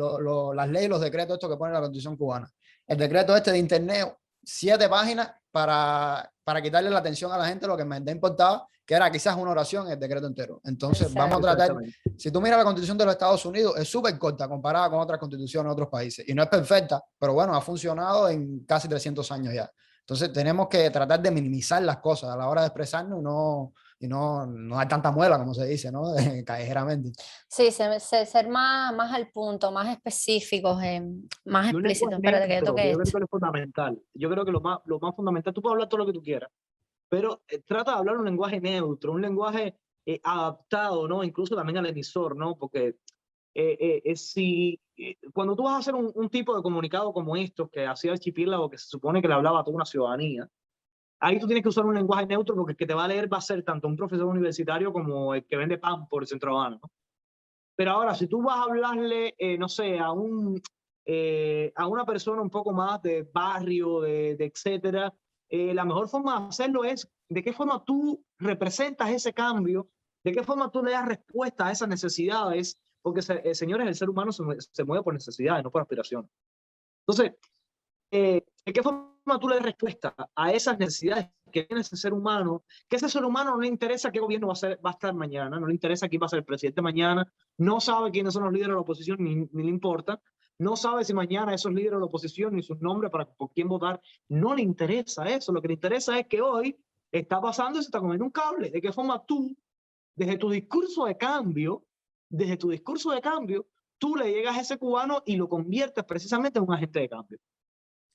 leyes, los decretos estos que pone la Constitución cubana. El decreto este de internet, 7 páginas para quitarle la atención a la gente, lo que me importaba, que era quizás una oración, el decreto entero. Entonces vamos a tratar, si tú miras la Constitución de los Estados Unidos, es súper corta comparada con otras constituciones de otros países. Y no es perfecta, pero bueno, ha funcionado en casi 300 años ya. Entonces tenemos que tratar de minimizar las cosas a la hora de expresarnos y no dar tanta muela, como se dice, ¿no? Callejeramente. Sí, ser más al punto, más específicos, más Y un lenguaje explícitos. Espérate que yo neutro, toqué que yo creo esto. que es fundamental. Yo creo que lo más fundamental, tú puedes hablar todo lo que tú quieras, pero trata de hablar un lenguaje neutro, un lenguaje adaptado, ¿no? Incluso también al emisor, ¿no? Porque cuando tú vas a hacer un tipo de comunicado como estos que hacía Archipiélago, que se supone que le hablaba a toda una ciudadanía, ahí tú tienes que usar un lenguaje neutro porque el que te va a leer va a ser tanto un profesor universitario como el que vende pan por el Centro Habana, ¿no? Pero ahora, si tú vas a hablarle, no sé, a una persona un poco más de barrio, de etcétera, la mejor forma de hacerlo es de qué forma tú representas ese cambio, de qué forma tú le das respuesta a esas necesidades, porque, señores, el ser humano se mueve por necesidades, no por aspiraciones. Entonces, ¿de qué forma tú le das respuesta a esas necesidades que tiene ese ser humano? Que ese ser humano no le interesa qué gobierno va a estar mañana, no le interesa quién va a ser el presidente mañana, no sabe quiénes son los líderes de la oposición, ni le importa, no sabe si mañana esos líderes de la oposición ni sus nombres por quién votar, no le interesa eso. Lo que le interesa es que hoy está pasando y se está comiendo un cable. ¿De qué forma tú, desde tu discurso de cambio, tú le llegas a ese cubano y lo conviertes precisamente en un agente de cambio?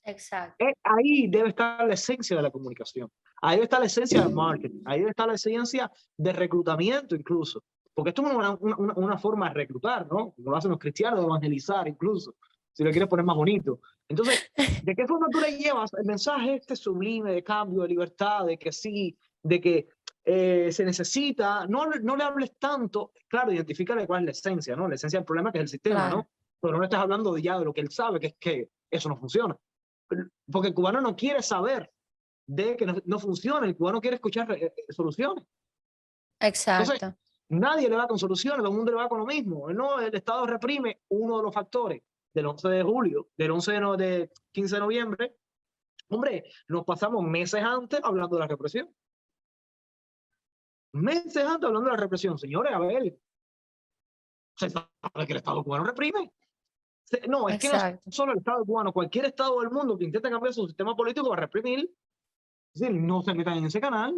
Exacto. Ahí debe estar la esencia de la comunicación. Ahí debe estar la esencia del marketing. Ahí debe estar la esencia de reclutamiento incluso. Porque esto es una forma de reclutar, ¿no? Como lo hacen los cristianos, de evangelizar incluso. si lo quieres poner más bonito. Entonces, ¿de qué forma tú le llevas el mensaje este sublime de cambio, de libertad, de que sí, de que se necesita? No le hables tanto, claro, identifícale cuál es la esencia, ¿no? La esencia del problema que es el sistema, Claro. ¿no? Pero no estás hablando ya de lo que él sabe, que es que eso no funciona. Porque el cubano no quiere saber de que no funciona, el cubano quiere escuchar soluciones. Entonces, Exacto. nadie le va con soluciones, todo el mundo le va con lo mismo. ¿No? El Estado reprime uno de los factores del 11 de julio, del 15 de noviembre. Hombre, nos pasamos meses antes hablando de la represión. Meses antes hablando de la represión. Señores, a ver, se sabe que el Estado cubano reprime. No, es que no es Exacto. solo el Estado cubano, cualquier Estado del mundo que intente cambiar su sistema político va a reprimir. Es decir, no se metan en ese canal.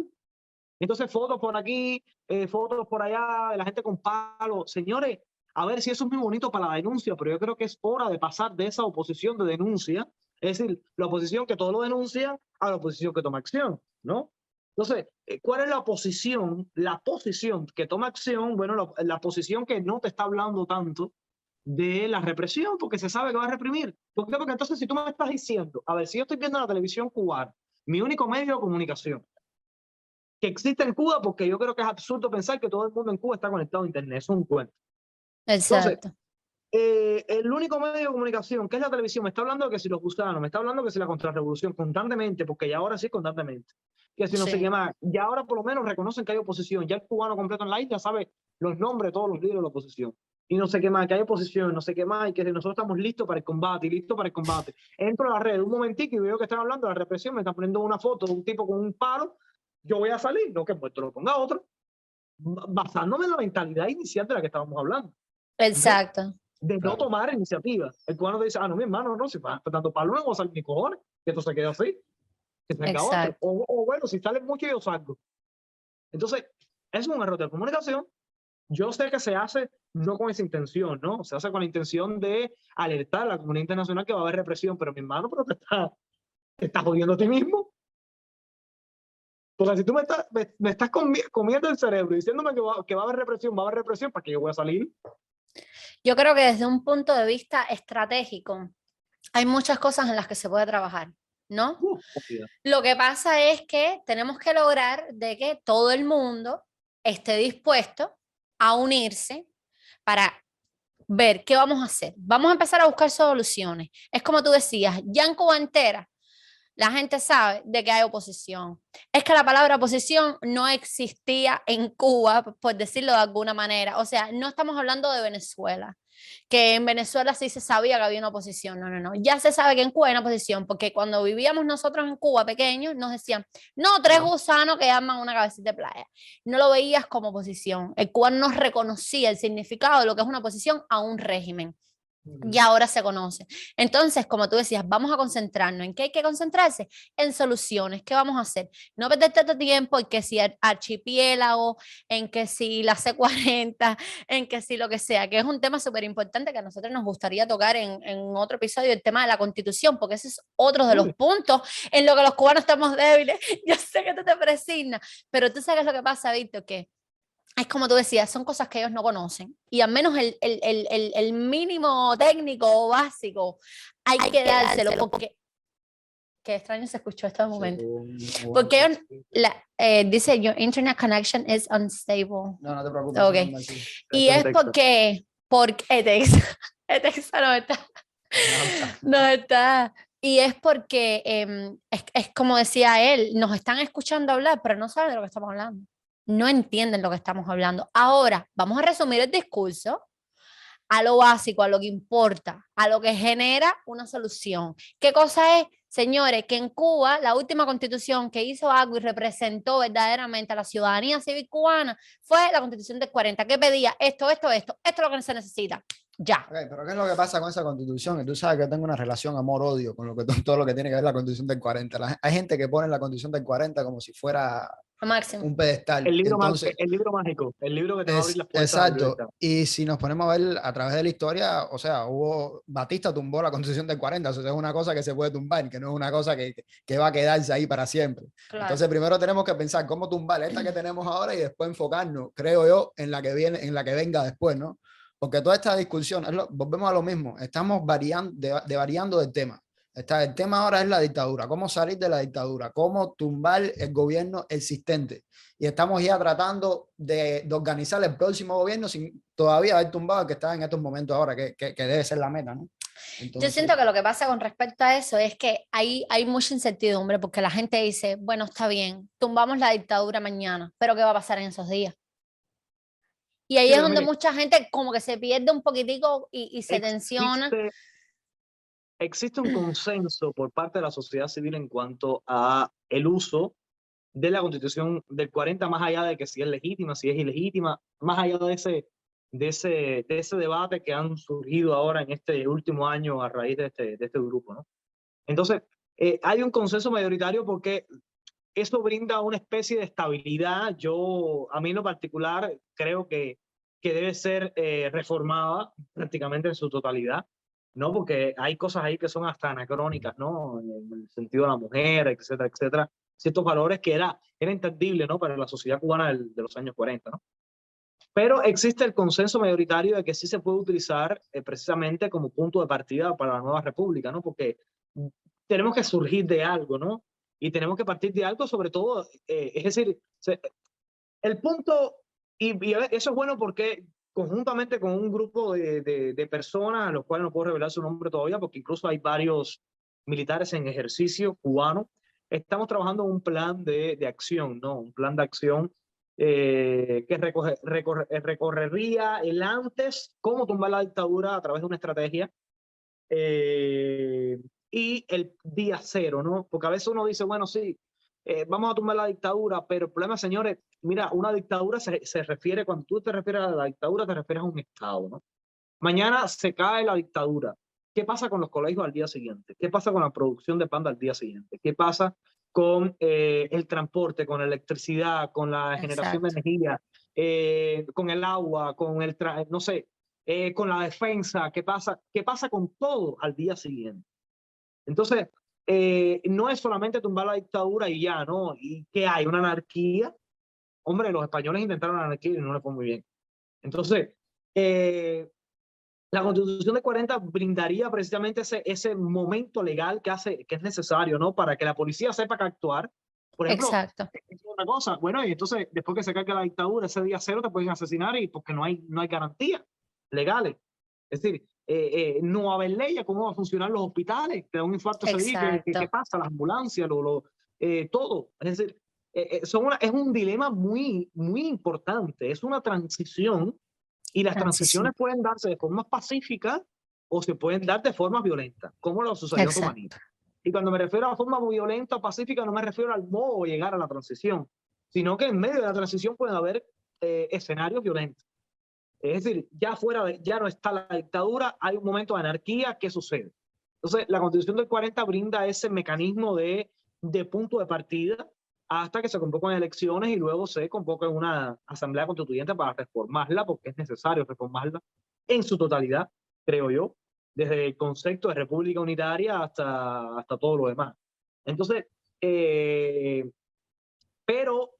Entonces, fotos por aquí, fotos por allá, de la gente con palos. Señores, a ver si eso es muy bonito para la denuncia, pero yo creo que es hora de pasar de esa oposición de denuncia, es decir, la oposición que todo lo denuncia, a la oposición que toma acción, ¿no? Entonces, ¿cuál es la oposición? La posición que toma acción, bueno, la posición que no te está hablando tanto de la represión, porque se sabe que va a reprimir. ¿Por qué? Porque entonces, si tú me estás diciendo, a ver, si yo estoy viendo la televisión cubana, mi único medio de comunicación, que existe en Cuba, porque yo creo que es absurdo pensar que todo el mundo en Cuba está conectado a Internet, es un cuento. Entonces, Exacto. el único medio de comunicación, que es la televisión, me está hablando de que si los gusanos, me está hablando de que si la contrarrevolución, constantemente, porque ya ahora sí, constantemente, que si no sé Sí. qué más, ya ahora por lo menos reconocen que hay oposición, ya el cubano completo en la isla sabe los nombres de todos los líderes de la oposición, y no sé qué más, que hay oposición, no sé qué más, y que nosotros estamos listos para el combate, y listos para el combate. Entro a la red un momentico y veo que están hablando de la represión, me están poniendo una foto de un tipo con un palo, yo voy a salir, no que pues lo ponga otro, basándome en la mentalidad inicial de la que estábamos hablando. Exacto. De no Claro. tomar iniciativa. El cubano te dice, no, mi hermano, no, si va tanto palo no voy a salir ni cojones, que esto se quede así, que salga otro. Exacto. O bueno, si sale mucho yo salgo. Entonces, es un error de comunicación. Yo sé que se hace no con esa intención, ¿no? Se hace con la intención de alertar a la comunidad internacional que va a haber represión, pero mi hermano, pero te estás jodiendo a ti mismo. Porque si tú me estás comiendo el cerebro diciéndome que va a haber represión, ¿para qué yo voy a salir? Yo creo que desde un punto de vista estratégico hay muchas cosas en las que se puede trabajar, ¿no? Obvio. Lo que pasa es que tenemos que lograr de que todo el mundo esté dispuesto a unirse para ver qué vamos a hacer. Vamos a empezar a buscar soluciones. Es como tú decías, ya en Cuba entera la gente sabe de que hay oposición. Es que la palabra oposición no existía en Cuba, por decirlo de alguna manera. O sea, no estamos hablando de Venezuela, que en Venezuela sí se sabía que había una oposición. No, no, no. Ya se sabe que en Cuba hay una oposición, porque cuando vivíamos nosotros en Cuba pequeños, nos decían, no, tres gusanos que arman una cabecita de playa. No lo veías como oposición. El cubano no reconocía el significado de lo que es una oposición a un régimen. Y ahora se conoce. Entonces, como tú decías, vamos a concentrarnos. ¿En qué hay que concentrarse? En soluciones. ¿Qué vamos a hacer? No perder tanto tiempo en que si archipiélago, en que si la C40, en que si lo que sea, que es un tema súper importante que a nosotros nos gustaría tocar en otro episodio, el tema de la Constitución, porque ese es otro de los puntos en los que los cubanos estamos débiles. Yo sé que tú te presignas, pero tú sabes lo que pasa, Víctor, que es como tú decías, son cosas que ellos no conocen. Y al menos el mínimo técnico o básico hay que dárselo, porque qué extraño se escuchó este momento. Porque dice, your internet connection is unstable. No te preocupes. Okay. Y es porque Etexa no está. No está. Y es porque, es como decía él, nos están escuchando hablar, pero no saben de lo que estamos hablando. No entienden lo que estamos hablando. Ahora, vamos a resumir el discurso a lo básico, a lo que importa, a lo que genera una solución. ¿Qué cosa es? Señores, que en Cuba la última constitución que hizo algo y representó verdaderamente a la ciudadanía civil cubana fue la constitución del 40, que pedía esto es lo que se necesita. Ya. Okay, pero ¿qué es lo que pasa con esa constitución? Que tú sabes que yo tengo una relación amor-odio con todo lo que tiene que ver la constitución del 40. Hay gente que pone la constitución del 40 como si fuera Máximo. un pedestal. El libro mágico, el libro que te va a abrir las puertas. Exacto. Y si nos ponemos a ver a través de la historia, o sea, Batista tumbó la constitución del 40, o sea, es una cosa que se puede tumbar, que no es una cosa que va a quedarse ahí para siempre. Claro. Entonces primero tenemos que pensar cómo tumbar esta que tenemos ahora y después enfocarnos, creo yo, en la que viene, en la que venga después, ¿no? Porque toda esta discusión, volvemos a lo mismo, estamos variando del tema. El tema ahora es la dictadura, cómo salir de la dictadura, cómo tumbar el gobierno existente. Y estamos ya tratando de organizar el próximo gobierno sin todavía haber tumbado el que está en estos momentos ahora, que debe ser la meta, ¿no? Yo siento que lo que pasa con respecto a eso es que hay mucha incertidumbre porque la gente dice, bueno, está bien, tumbamos la dictadura mañana, pero ¿qué va a pasar en esos días? Y ahí es donde mucha gente como que se pierde un poquitico y se tensiona. Existe un consenso por parte de la sociedad civil en cuanto a el uso de la Constitución del 40, más allá de que si es legítima, si es ilegítima, más allá de ese debate que han surgido ahora en este último año a raíz de este grupo, ¿no? Entonces, hay un consenso mayoritario porque eso brinda una especie de estabilidad. A mí en lo particular, creo que debe ser reformada prácticamente en su totalidad, ¿no? Porque hay cosas ahí que son hasta anacrónicas, ¿no? En el sentido de la mujer, etcétera, etcétera. Ciertos valores que era entendible, ¿no? Para la sociedad cubana de los años 40, ¿no? Pero existe el consenso mayoritario de que sí se puede utilizar precisamente como punto de partida para la nueva república, ¿no? Porque tenemos que surgir de algo, ¿no? Y tenemos que partir de algo, sobre todo, es decir, el punto, y eso es bueno porque conjuntamente con un grupo de personas, a los cuales no puedo revelar su nombre todavía, porque incluso hay varios militares en ejercicio cubanos, estamos trabajando en un plan de acción, ¿no? Un plan de acción que recorrería el antes, cómo tumbar la dictadura a través de una estrategia, y el día cero, ¿no? Porque a veces uno dice, bueno, sí, vamos a tumbar la dictadura, pero el problema, señores, mira, una dictadura se refiere, cuando tú te refieres a la dictadura, te refieres a un Estado, ¿no? Mañana se cae la dictadura. ¿Qué pasa con los colegios al día siguiente? ¿Qué pasa con la producción de pan al día siguiente? ¿Qué pasa con el transporte, con la electricidad, con la generación de energía, con el agua, con no sé, con la defensa? ¿Qué pasa con todo al día siguiente? Entonces, no es solamente tumbar la dictadura y ya, ¿no? ¿Y qué hay? ¿Una anarquía? Hombre, los españoles intentaron la anarquía y no les fue muy bien. Entonces, la Constitución de 40 brindaría precisamente ese momento legal que es necesario, ¿no? Para que la policía sepa que actuar. Por ejemplo, Exacto. es una cosa, bueno, y entonces después que se caiga la dictadura, ese día cero te pueden asesinar y porque no hay garantías legales. Es decir, no va a haber leyes, cómo van a funcionar los hospitales, te da un infarto ese día, ¿qué pasa? Las ambulancias, todo. Es decir, es un dilema muy, muy importante, es una transición. Y las transiciones pueden darse de forma pacífica o se pueden dar de forma violenta, como lo sucedió en Rumanía. Y cuando me refiero a forma violenta o pacífica, no me refiero al modo de llegar a la transición, sino que en medio de la transición pueden haber escenarios violentos. Es decir, ya no está la dictadura, hay un momento de anarquía, ¿qué sucede? Entonces, la Constitución del 40 brinda ese mecanismo de punto de partida hasta que se convocan elecciones y luego se convoca una asamblea constituyente para reformarla, porque es necesario reformarla en su totalidad, creo yo, desde el concepto de república unitaria hasta todo lo demás. Entonces, pero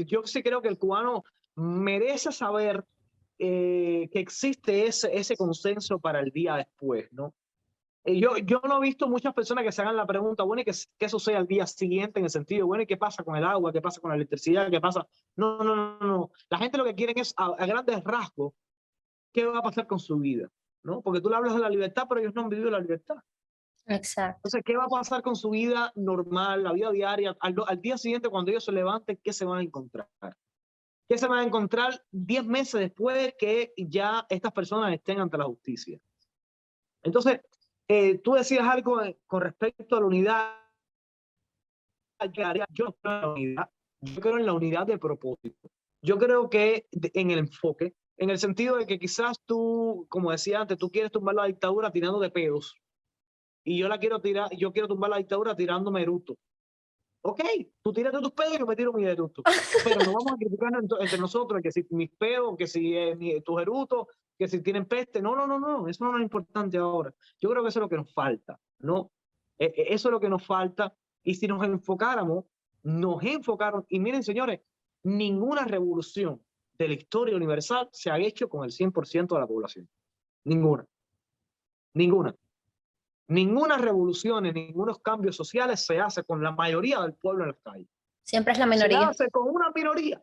yo sí creo que el cubano merece saber que existe ese consenso para el día después, ¿no? Yo no he visto muchas personas que se hagan la pregunta, bueno, ¿y qué sucede al día siguiente? En el sentido, bueno, ¿y qué pasa con el agua? ¿Qué pasa con la electricidad? ¿Qué pasa? No, no, no, no. La gente lo que quiere es, a grandes rasgos, ¿qué va a pasar con su vida? ¿No? Porque tú le hablas de la libertad, pero ellos no han vivido la libertad. Exacto. Entonces, ¿qué va a pasar con su vida normal, la vida diaria? Al día siguiente, cuando ellos se levanten, ¿qué se van a encontrar? ¿Qué se van a encontrar 10 meses después que ya estas personas estén ante la justicia? Entonces, tú decías algo con respecto a la unidad. Yo no creo en la unidad, yo creo en la unidad de propósito. Yo creo que en el enfoque, en el sentido de que quizás tú, como decía antes, tú quieres tumbar la dictadura tirando de pedos. Y yo quiero tumbar la dictadura tirándome eructo. Ok, tú tírate tus pedos y yo me tiro mi eructo. Pero no vamos a criticar entre nosotros que si mis pedos, que si tus eructos, que si tienen peste. No, no, no, no, eso no es importante ahora. Yo creo que eso es lo que nos falta, ¿no? Eso es lo que nos falta. Y si nos enfocaron, y miren, señores, ninguna revolución de la historia universal se han hecho con el 100% de la población. Ninguna. Ninguna. Ninguna revolución, ningunos cambios sociales se hace con la mayoría del pueblo en las calles. Siempre es la Se minoría. hace con una minoría.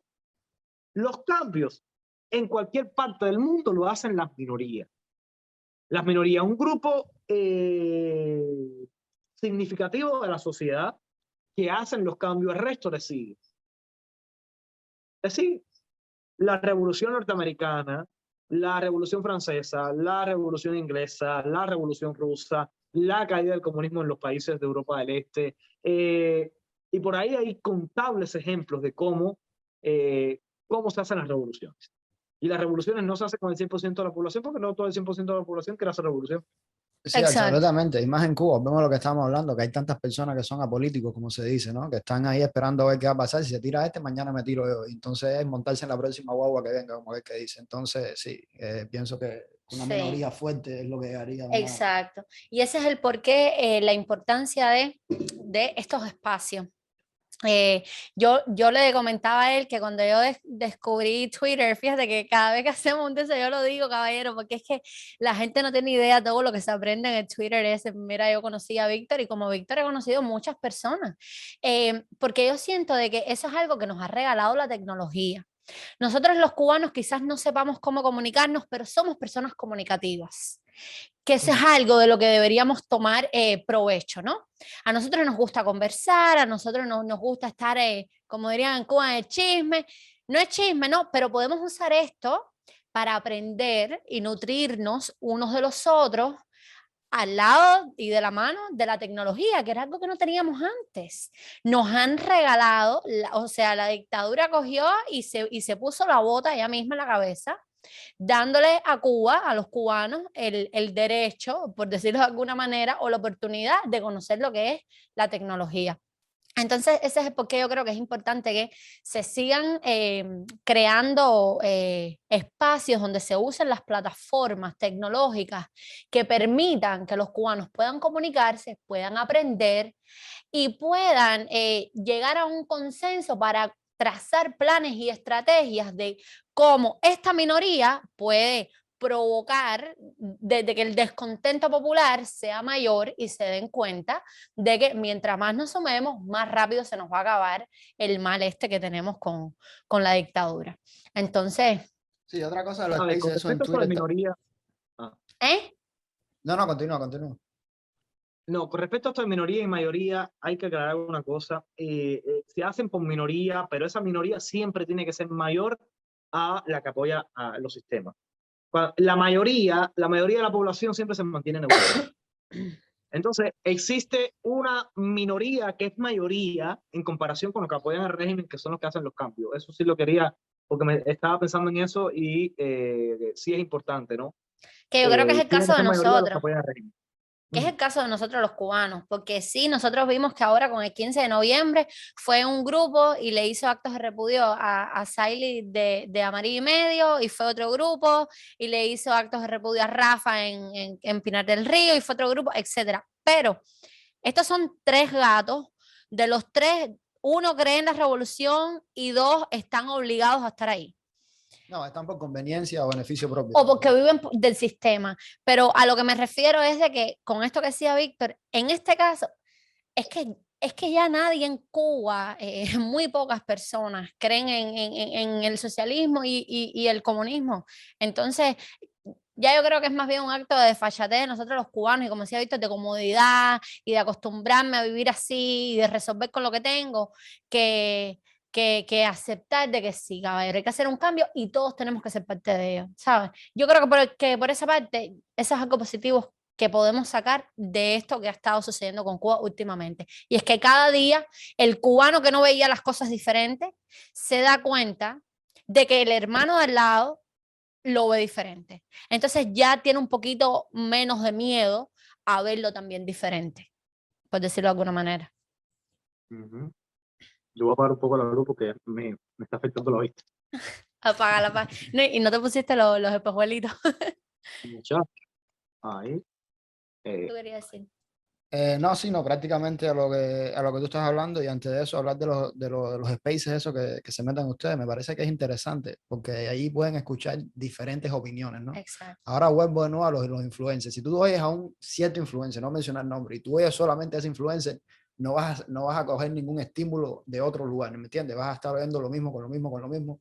Los cambios en cualquier parte del mundo lo hacen las minorías. Las minorías, un grupo significativo de la sociedad que hacen los cambios, el resto le sigue. Le sigue. La Revolución Norteamericana, la Revolución Francesa, la Revolución Inglesa, la Revolución Rusa, la caída del comunismo en los países de Europa del Este. Y por ahí hay contables ejemplos de cómo se hacen las revoluciones. Y las revoluciones no se hacen con el 100% de la población, porque no todo el 100% de la población quiere hacer revolución. Sí, Exacto. absolutamente. Y más en Cuba, vemos lo que estamos hablando, que hay tantas personas que son apolíticos, como se dice, ¿no? Que están ahí esperando a ver qué va a pasar. Si se tira este, mañana me tiro yo. Entonces es montarse en la próxima guagua que venga, como es que dice. Entonces, sí, pienso que una minoría fuerte es lo que haría. Exacto. Y ese es el porqué, la importancia de estos espacios. Yo le comentaba a él que cuando yo descubrí Twitter, fíjate que cada vez que hacemos un deseo yo lo digo, caballero, porque es que la gente no tiene idea de todo lo que se aprende en el Twitter ese. Mira, yo conocí a Víctor y como Víctor he conocido muchas personas, porque yo siento de que eso es algo que nos ha regalado la tecnología. Nosotros los cubanos quizás no sepamos cómo comunicarnos, pero somos personas comunicativas, que eso es algo de lo que deberíamos tomar provecho, ¿no? A nosotros nos gusta conversar, a nosotros nos gusta estar, como dirían en Cuba, el chisme. No es chisme, no, pero podemos usar esto para aprender y nutrirnos unos de los otros al lado y de la mano de la tecnología, que era algo que no teníamos antes. Nos han regalado, o sea, la dictadura cogió y se puso la bota ella misma en la cabeza, dándole a Cuba, a los cubanos, el derecho, por decirlo de alguna manera, o la oportunidad de conocer lo que es la tecnología. Entonces, ese es por qué yo creo que es importante que se sigan creando espacios donde se usen las plataformas tecnológicas que permitan que los cubanos puedan comunicarse, puedan aprender y puedan llegar a un consenso para trazar planes y estrategias de cómo esta minoría puede provocar desde que el descontento popular sea mayor y se den cuenta de que mientras más nos sumemos, más rápido se nos va a acabar el mal este que tenemos con la dictadura. Entonces... Sí, otra cosa de los Con spaces, eso en respecto a la Twitter. minoría... No, continúa. No, con respecto a esto de minoría y mayoría, hay que aclarar una cosa. Se hacen por minoría, pero esa minoría siempre tiene que ser mayor a la que apoya a los sistemas. La mayoría de la población siempre se mantiene neutral. Entonces, existe una minoría que es mayoría en comparación con los que apoyan al régimen, que son los que hacen los cambios. Eso sí lo quería, porque me estaba pensando en eso y sí es importante, ¿no? Que yo creo que es el caso de nosotros. Que es el caso de nosotros los cubanos, porque sí, nosotros vimos que ahora con el 15 de noviembre fue un grupo y le hizo actos de repudio a Saily de Amarillo y Medio, y fue otro grupo, y le hizo actos de repudio a Rafa en Pinar del Río, y fue otro grupo, etcétera. Pero estos son tres gatos, de los tres, uno cree en la revolución y dos están obligados a estar ahí. No, están por conveniencia o beneficio propio. O porque viven del sistema. Pero a lo que me refiero es de que, con esto que decía Víctor, en este caso, es que ya nadie en Cuba, muy pocas personas, creen en el socialismo y el comunismo. Entonces, ya yo creo que es más bien un acto de desfachatez de nosotros los cubanos, y como decía Víctor, de comodidad y de acostumbrarme a vivir así y de resolver con lo que tengo, que aceptar de que sí, caballero, hay que hacer un cambio y todos tenemos que ser parte de ello, ¿sabes? Yo creo que por esa parte, eso es algo positivo que podemos sacar de esto que ha estado sucediendo con Cuba últimamente. Y es que cada día el cubano que no veía las cosas diferentes se da cuenta de que el hermano de al lado lo ve diferente. Entonces ya tiene un poquito menos de miedo a verlo también diferente, por decirlo de alguna manera. Yo voy a apagar un poco la luz porque me está afectando la vista. Apágala. No, y no te pusiste los espejuelitos. Ahí. ¿Tú querías decir? No, sí, no, prácticamente a lo que tú estás hablando y antes de eso hablar de los spaces eso que se metan ustedes, me parece que es interesante porque ahí pueden escuchar diferentes opiniones, ¿no? Exacto. Ahora vuelvo de nuevo a los influencers. Si tú oyes a un cierto influencer, no mencionar nombre, y tú oyes solamente a ese influencer, no vas a coger ningún estímulo de otro lugar, ¿me entiendes? Vas a estar oyendo lo mismo, con lo mismo, con lo mismo,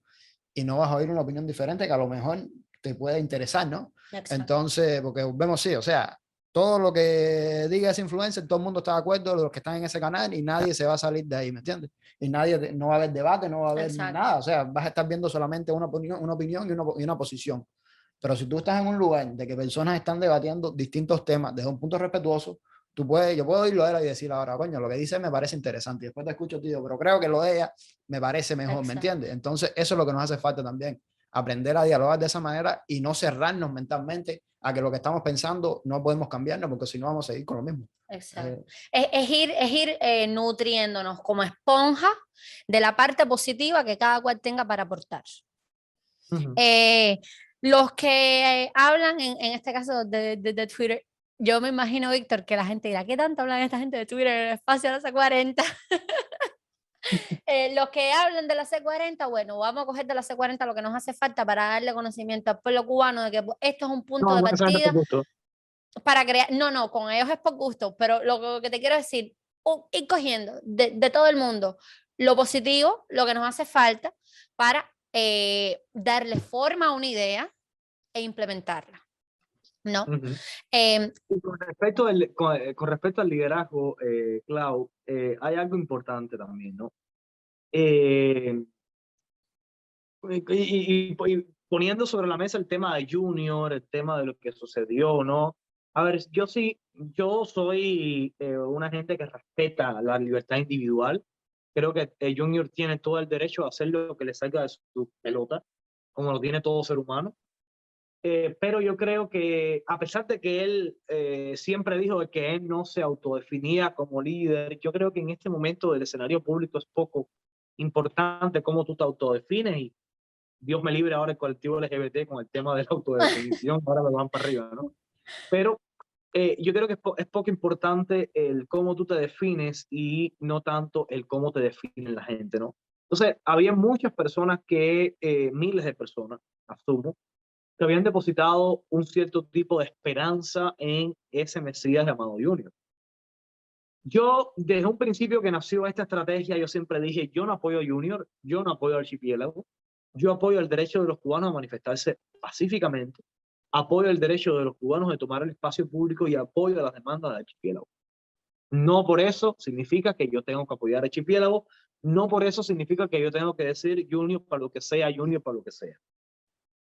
y no vas a oír una opinión diferente que a lo mejor te puede interesar, ¿no? Exacto. Entonces, porque vemos, sí, o sea, todo lo que diga ese influencer, todo el mundo está de acuerdo, los que están en ese canal, y nadie se va a salir de ahí, ¿me entiendes? Y nadie, no va a haber debate, no va a haber Exacto. nada, o sea, vas a estar viendo solamente una opinión y una posición. Pero si tú estás en un lugar de que personas están debatiendo distintos temas desde un punto respetuoso, tú puedes, yo puedo oírlo a ella y decir ahora, coño, lo que dice me parece interesante. Y después te escucho, tío, pero creo que lo de ella me parece mejor, ¿me Exacto. entiendes? Entonces, eso es lo que nos hace falta también, aprender a dialogar de esa manera y no cerrarnos mentalmente a que lo que estamos pensando no podemos cambiarnos, porque si no vamos a seguir con lo mismo. Exacto. Es ir nutriéndonos como esponja de la parte positiva que cada cual tenga para aportar. Ujú. Los que hablan, en este caso de Twitter, yo me imagino, Víctor, que la gente dirá, ¿qué tanto hablan esta gente de Twitter en el espacio de la C40? Los que hablan de la C40, bueno, vamos a coger de la C40 lo que nos hace falta para darle conocimiento al pueblo cubano de que esto es un punto No, de no, esa gente por partida gusto. para crear, no, con ellos es por gusto, pero lo que te quiero decir, ir cogiendo de todo el mundo lo positivo, lo que nos hace falta para darle forma a una idea e implementarla, ¿no? Ujú. Eh, Y con respecto al liderazgo, Clau, hay algo importante también, ¿no? Eh, y poniendo sobre la mesa el tema de Junior, el tema de lo que sucedió, ¿no? A ver, yo soy una gente que respeta la libertad individual. Creo que Junior tiene todo el derecho a hacer lo que le salga de su pelota, como lo tiene todo ser humano. Pero yo creo que a pesar de que él siempre dijo que él no se autodefinía como líder, yo creo que en este momento del escenario público es poco importante cómo tú te autodefines y Dios me libre ahora el colectivo LGBT con el tema de la autodefinición, ahora me van para arriba, ¿no? Pero yo creo que es poco importante el cómo tú te defines y no tanto el cómo te define la gente, ¿no? Entonces, había muchas personas miles de personas, asumo, que habían depositado un cierto tipo de esperanza en ese Mesías llamado Junior. Yo, desde un principio que nació esta estrategia, yo siempre dije, yo no apoyo a Junior, yo no apoyo al archipiélago, yo apoyo el derecho de los cubanos a manifestarse pacíficamente, apoyo el derecho de los cubanos de tomar el espacio público y apoyo las demandas del archipiélago. No por eso significa que yo tengo que apoyar al archipiélago, no por eso significa que yo tengo que decir Junior para lo que sea, Junior para lo que sea.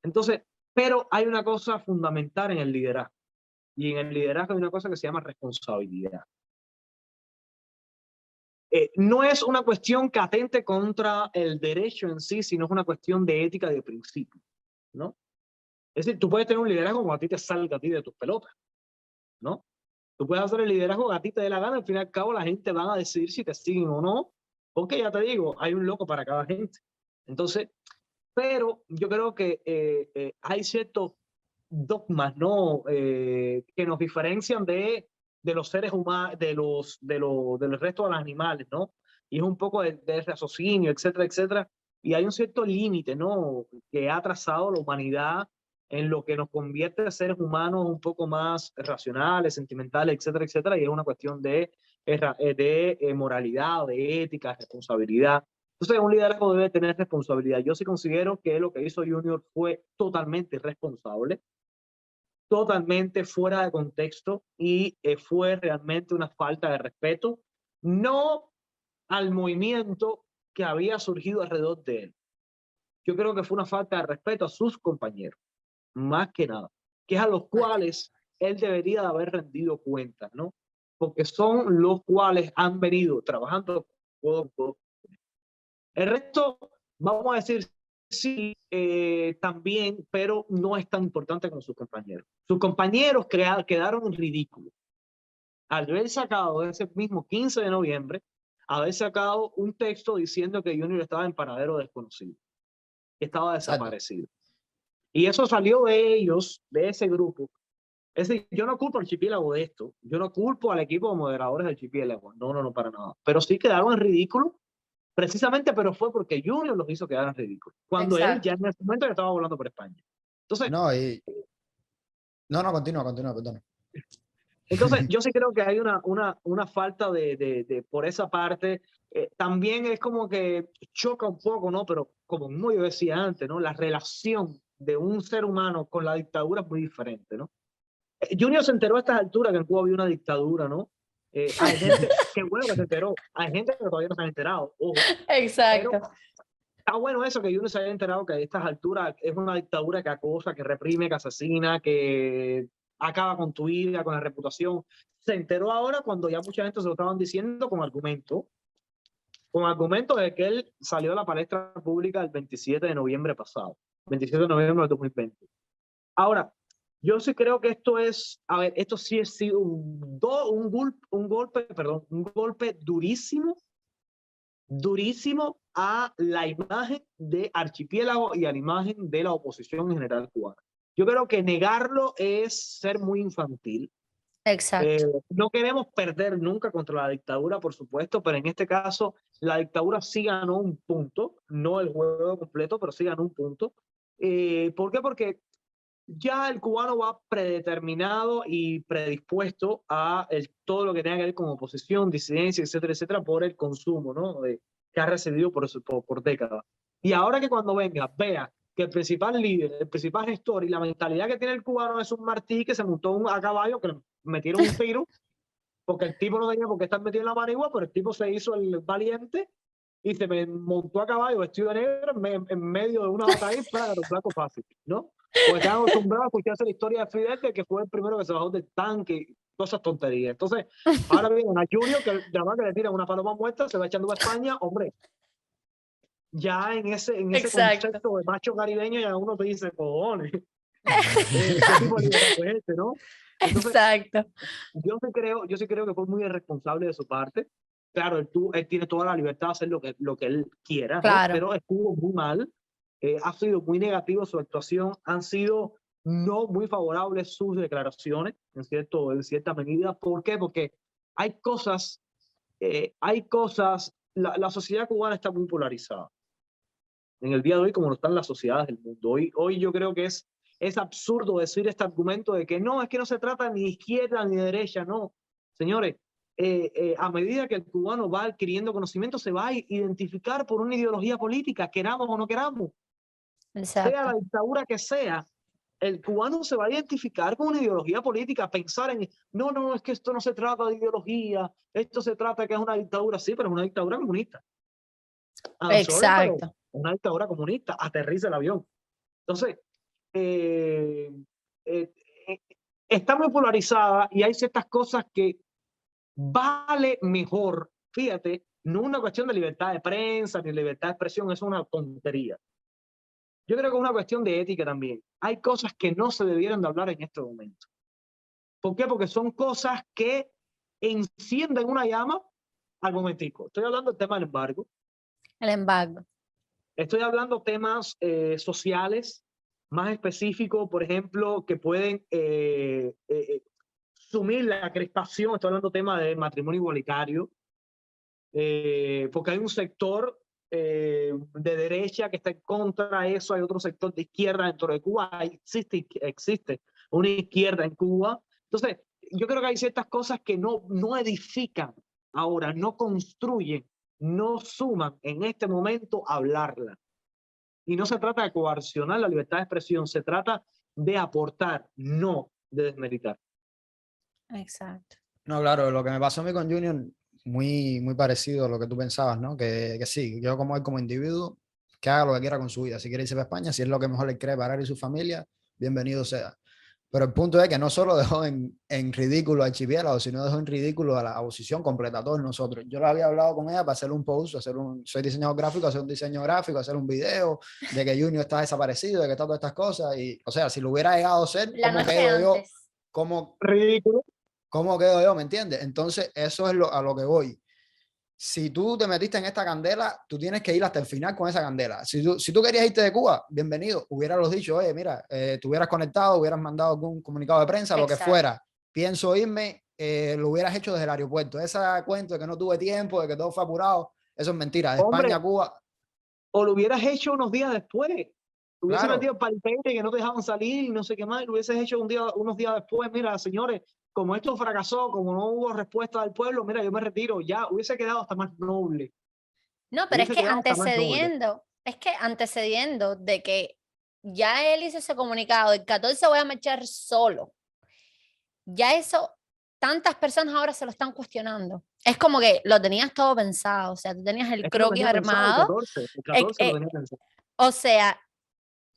Entonces, pero hay una cosa fundamental en el liderazgo, y en el liderazgo hay una cosa que se llama responsabilidad. No es una cuestión que atente contra el derecho en sí, sino es una cuestión de ética y de principio, ¿no? Es decir, tú puedes tener un liderazgo como a ti te salga a ti de tus pelotas, ¿no? Tú puedes hacer el liderazgo que a ti te dé la gana, al fin y al cabo la gente va a decidir si te siguen o no, porque ya te digo, hay un loco para cada gente. Entonces, pero yo creo que hay ciertos dogmas, ¿no? Que nos diferencian de los seres humanos, del resto de los animales, ¿no? Y es un poco de raciocinio, etcétera, etcétera. Y hay un cierto límite, ¿no? Que ha trazado la humanidad en lo que nos convierte a seres humanos un poco más racionales, sentimentales, etcétera, etcétera. Y es una cuestión de moralidad, de ética, responsabilidad. Entonces, un liderazgo debe tener responsabilidad. Yo sí considero que lo que hizo Junior fue totalmente irresponsable, totalmente fuera de contexto y fue realmente una falta de respeto, no al movimiento que había surgido alrededor de él. Yo creo que fue una falta de respeto a sus compañeros, más que nada, que es a los cuales él debería de haber rendido cuentas, ¿no? Porque son los cuales han venido trabajando codo con codo. El resto, vamos a decir, sí, también, pero no es tan importante como sus compañeros. Sus compañeros quedaron en ridículo. Al haber sacado ese mismo 15 de noviembre, haber sacado un texto diciendo que Junior estaba en paradero desconocido, que estaba Exacto. desaparecido. Y eso salió de ellos, de ese grupo, Es decir, yo no culpo al archipiélago de esto, yo no culpo al equipo de moderadores del archipiélago, no, para nada. Pero sí quedaron en ridículo, precisamente, pero fue porque Junior los hizo quedar en ridículo, cuando él ya en ese momento ya estaba volando por España. Entonces, Continúa, perdón. Entonces, yo sí creo que hay una falta por esa parte. También es como que choca un poco, ¿no? Pero como yo decía antes, ¿no? La relación de un ser humano con la dictadura es muy diferente, ¿no? Junior se enteró a estas alturas que en Cuba había una dictadura, ¿no? Hay gente, qué bueno que se enteró, hay gente que todavía no se ha enterado. Ojo, Exacto. Pero está bueno eso, que Junior se haya enterado que a estas alturas es una dictadura que acosa, que reprime, que asesina, que acaba con tu vida, con la reputación. Se enteró ahora cuando ya mucha gente se lo estaban diciendo con argumento de que él salió a la palestra pública el 27 de noviembre pasado, 27 de noviembre del 2020. Ahora, yo sí creo que esto sí ha sido un golpe durísimo a la imagen de Archipiélago y a la imagen de la oposición en general cubana. Yo creo que negarlo es ser muy infantil. Exacto. No queremos perder nunca contra la dictadura, por supuesto, pero en este caso la dictadura sí ganó un punto, no el juego completo, pero sí ganó un punto. ¿Por qué? Porque ya el cubano va predeterminado y predispuesto a todo lo que tenga que ver con oposición, disidencia, etcétera, etcétera, por el consumo, ¿no? Que ha recibido por décadas. Y ahora que cuando venga, vea que el principal líder, el principal gestor y la mentalidad que tiene el cubano es un Martí que se montó a caballo, que le metieron un tiro, porque el tipo no tenía por qué estar metido en la manigua, pero el tipo se hizo el valiente y se me montó a caballo vestido de negro en medio de una batalla para un blanco fácil, ¿no? Porque están acostumbrados a escucharse la historia de Fidel, que fue el primero que se bajó del tanque y todas esas tonterías. Entonces, ahora vienen a Junior, que además que le tiran una paloma muerta, se va echando a España, hombre. Ya en ese concepto de macho caribeño, ya uno te dice, cojones. ¿Qué tipo de liderazgo es este, no? Entonces, exacto. Yo sí creo que fue muy irresponsable de su parte. Claro, él tiene toda la libertad de hacer lo que él quiera, claro. ¿no? Pero estuvo muy mal. Ha sido muy negativo su actuación. Han sido no muy favorables sus declaraciones, en cierta medida. ¿Por qué? Porque hay cosas, la sociedad cubana está muy polarizada. En el día de hoy, como lo están las sociedades del mundo. Hoy yo creo que es absurdo decir este argumento de que no, es que no se trata ni de izquierda ni de derecha, no. Señores, a medida que el cubano va adquiriendo conocimiento, se va a identificar por una ideología política, queramos o no queramos. Exacto. Sea la dictadura que sea, el cubano se va a identificar con una ideología política, pensar en, no, es que esto no se trata de ideología, esto se trata de que es una dictadura, sí, pero es una dictadura comunista. Exacto. Sorry, una dictadura comunista, aterriza el avión. Entonces, está muy polarizada y hay ciertas cosas que vale mejor, fíjate, no una cuestión de libertad de prensa ni libertad de expresión, es una tontería. Yo creo que es una cuestión de ética también. Hay cosas que no se debieran de hablar en este momento. ¿Por qué? Porque son cosas que encienden una llama al momentico. Estoy hablando del tema del embargo. El embargo. Estoy hablando temas sociales más específicos, por ejemplo, que pueden sumir la crispación. Estoy hablando temas de matrimonio igualitario, porque hay un sector de derecha que está en contra de eso, hay otro sector de izquierda dentro de Cuba, existe una izquierda en Cuba. Entonces, yo creo que hay ciertas cosas que no edifican ahora, no construyen, no suman en este momento a hablarla. Y no se trata de coaccionar la libertad de expresión, se trata de aportar, no de desmeritar. Exacto. No, claro, lo que me pasó a mí con Junior, muy parecido a lo que tú pensabas, ¿no? Que sí, yo como él como individuo, que haga lo que quiera con su vida. Si quiere irse para España, si es lo que mejor le cree para él y su familia, bienvenido sea. Pero el punto es que no solo dejó en ridículo a Archipiélago, sino dejó en ridículo a la oposición completa, a todos nosotros. Yo lo había hablado con ella para hacer un post, soy diseñador gráfico, hacer un diseño gráfico, hacer un video de que Junior está desaparecido, de que está todas estas cosas. Y, o sea, si lo hubiera llegado a ser, ¿cómo quedo yo? Ridículo. ¿Cómo quedo yo? ¿Me entiendes? Entonces, eso es a lo que voy. si tú te metiste en esta candela, tú tienes que ir hasta el final con esa candela. Si tú querías irte de Cuba, bienvenido. Hubieras dicho, oye, mira, te hubieras conectado, hubieras mandado algún comunicado de prensa, lo que Exacto. fuera. Pienso irme, lo hubieras hecho desde el aeropuerto. Ese cuento de que no tuve tiempo, de que todo fue apurado, eso es mentira. De Hombre, España a Cuba, o lo hubieras hecho unos días después. Te hubieses claro. metido para el peine que no te dejaban salir y no sé qué más. Lo hubieses hecho unos días después. Mira, señores, como esto fracasó, como no hubo respuesta del pueblo, mira, yo me retiro. Ya hubiese quedado hasta más noble. No, pero Hubiese quedado hasta más noble. es que antecediendo de que ya él hizo ese comunicado, el 14 voy a marchar solo, ya eso, tantas personas ahora se lo están cuestionando. Es como que lo tenías todo pensado, o sea, tú tenías el Es que lo croquis tenía pensado el armado, 14. El 14 lo tenía pensado. o sea,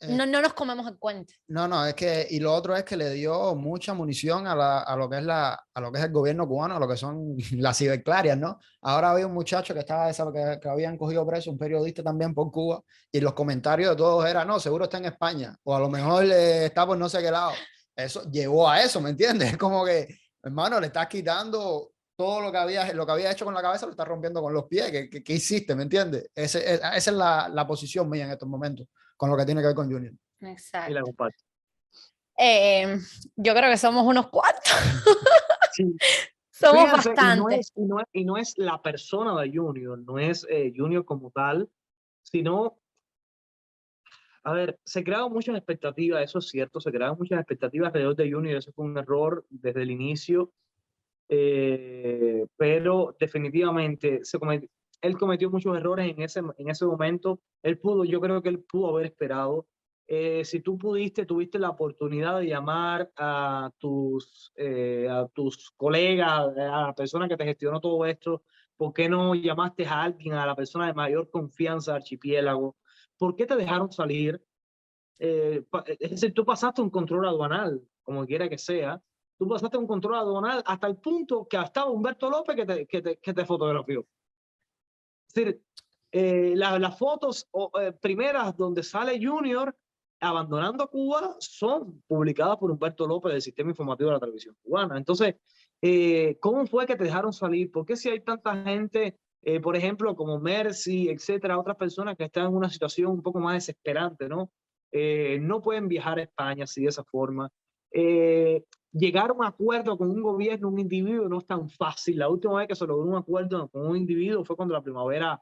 Eh, no nos comemos el cuento. No, es que, y lo otro es que le dio mucha munición a lo que es a lo que es el gobierno cubano, a lo que son las ciberclarias, ¿no? Ahora había un muchacho que estaba, que habían cogido preso, un periodista también por Cuba, y los comentarios de todos eran, no, seguro está en España, o a lo mejor está por no sé qué lado. Eso llevó a eso, ¿me entiendes? Es como que, hermano, le estás quitando todo lo que había hecho con la cabeza, lo estás rompiendo con los pies. ¿Qué hiciste, me entiendes? Esa es la posición mía en estos momentos, con lo que tiene que ver con Junior. Y la Exacto. comparto. Yo creo que somos unos cuantos. Sí. Somos Fíjense, bastantes. y no es la persona de Junior, no es Junior como tal, sino, a ver, se crearon muchas expectativas, eso es cierto, se crearon muchas expectativas alrededor de Junior, eso fue un error desde el inicio, pero definitivamente él cometió muchos errores en ese momento. Yo creo que él pudo haber esperado. Si tú tuviste la oportunidad de llamar a tus colegas, a la persona que te gestionó todo esto, ¿por qué no llamaste a alguien, a la persona de mayor confianza de Archipiélago? ¿Por qué te dejaron salir? Es decir, tú pasaste un control aduanal, como quiera que sea, tú pasaste un control aduanal hasta el punto que estaba Humberto López que te fotografió. Es decir, las fotos primeras donde sale Junior abandonando Cuba son publicadas por Humberto López del Sistema Informativo de la Televisión Cubana. Entonces, ¿cómo fue que te dejaron salir? ¿Por qué si hay tanta gente, por ejemplo, como Mercy, etcétera, otras personas que están en una situación un poco más desesperante, ¿no? No pueden viajar a España así de esa forma. Llegar a un acuerdo con un gobierno, un individuo, no es tan fácil. La última vez que se logró un acuerdo con un individuo fue cuando la primavera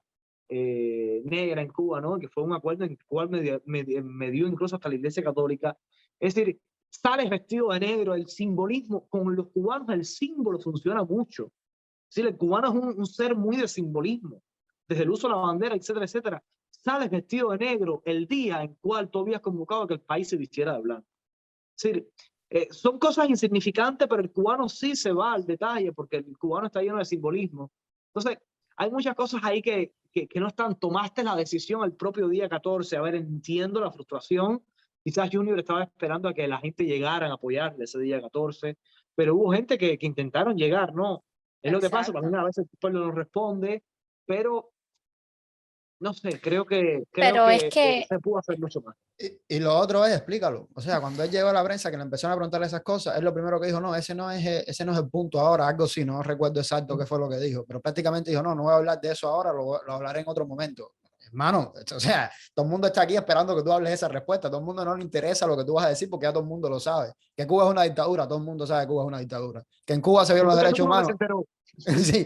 negra en Cuba, ¿no? Que fue un acuerdo en el cual me dio incluso hasta la Iglesia Católica. Es decir, sales vestido de negro, el simbolismo, con los cubanos el símbolo funciona mucho. Es decir, el cubano es un ser muy de simbolismo, desde el uso de la bandera, etcétera, etcétera. Sales vestido de negro el día en cual tú habías convocado a que el país se vistiera de blanco. Es decir, son cosas insignificantes, pero el cubano sí se va al detalle porque el cubano está lleno de simbolismo. Entonces, hay muchas cosas ahí que no están. Tomaste la decisión el propio día 14. A ver, entiendo la frustración. Quizás Junior estaba esperando a que la gente llegara a apoyarle ese día 14, pero hubo gente que intentaron llegar, ¿no? Es lo que pasa, Exacto. también a veces el pueblo no responde, pero no sé, creo Pero es que, se pudo hacer mucho más. Y lo otro es, explícalo. O sea, cuando él llegó a la prensa, que le empezaron a preguntarle esas cosas, él lo primero que dijo, no, ese no es el punto ahora, algo así, no recuerdo exacto qué fue lo que dijo, pero prácticamente dijo, no voy a hablar de eso ahora, lo hablaré en otro momento. Hermano, o sea, todo el mundo está aquí esperando que tú hables esa respuesta, todo el mundo no le interesa lo que tú vas a decir porque ya todo el mundo lo sabe. Que Cuba es una dictadura, todo el mundo sabe que Cuba es una dictadura. Que en Cuba se violan los derechos humanos. Sí,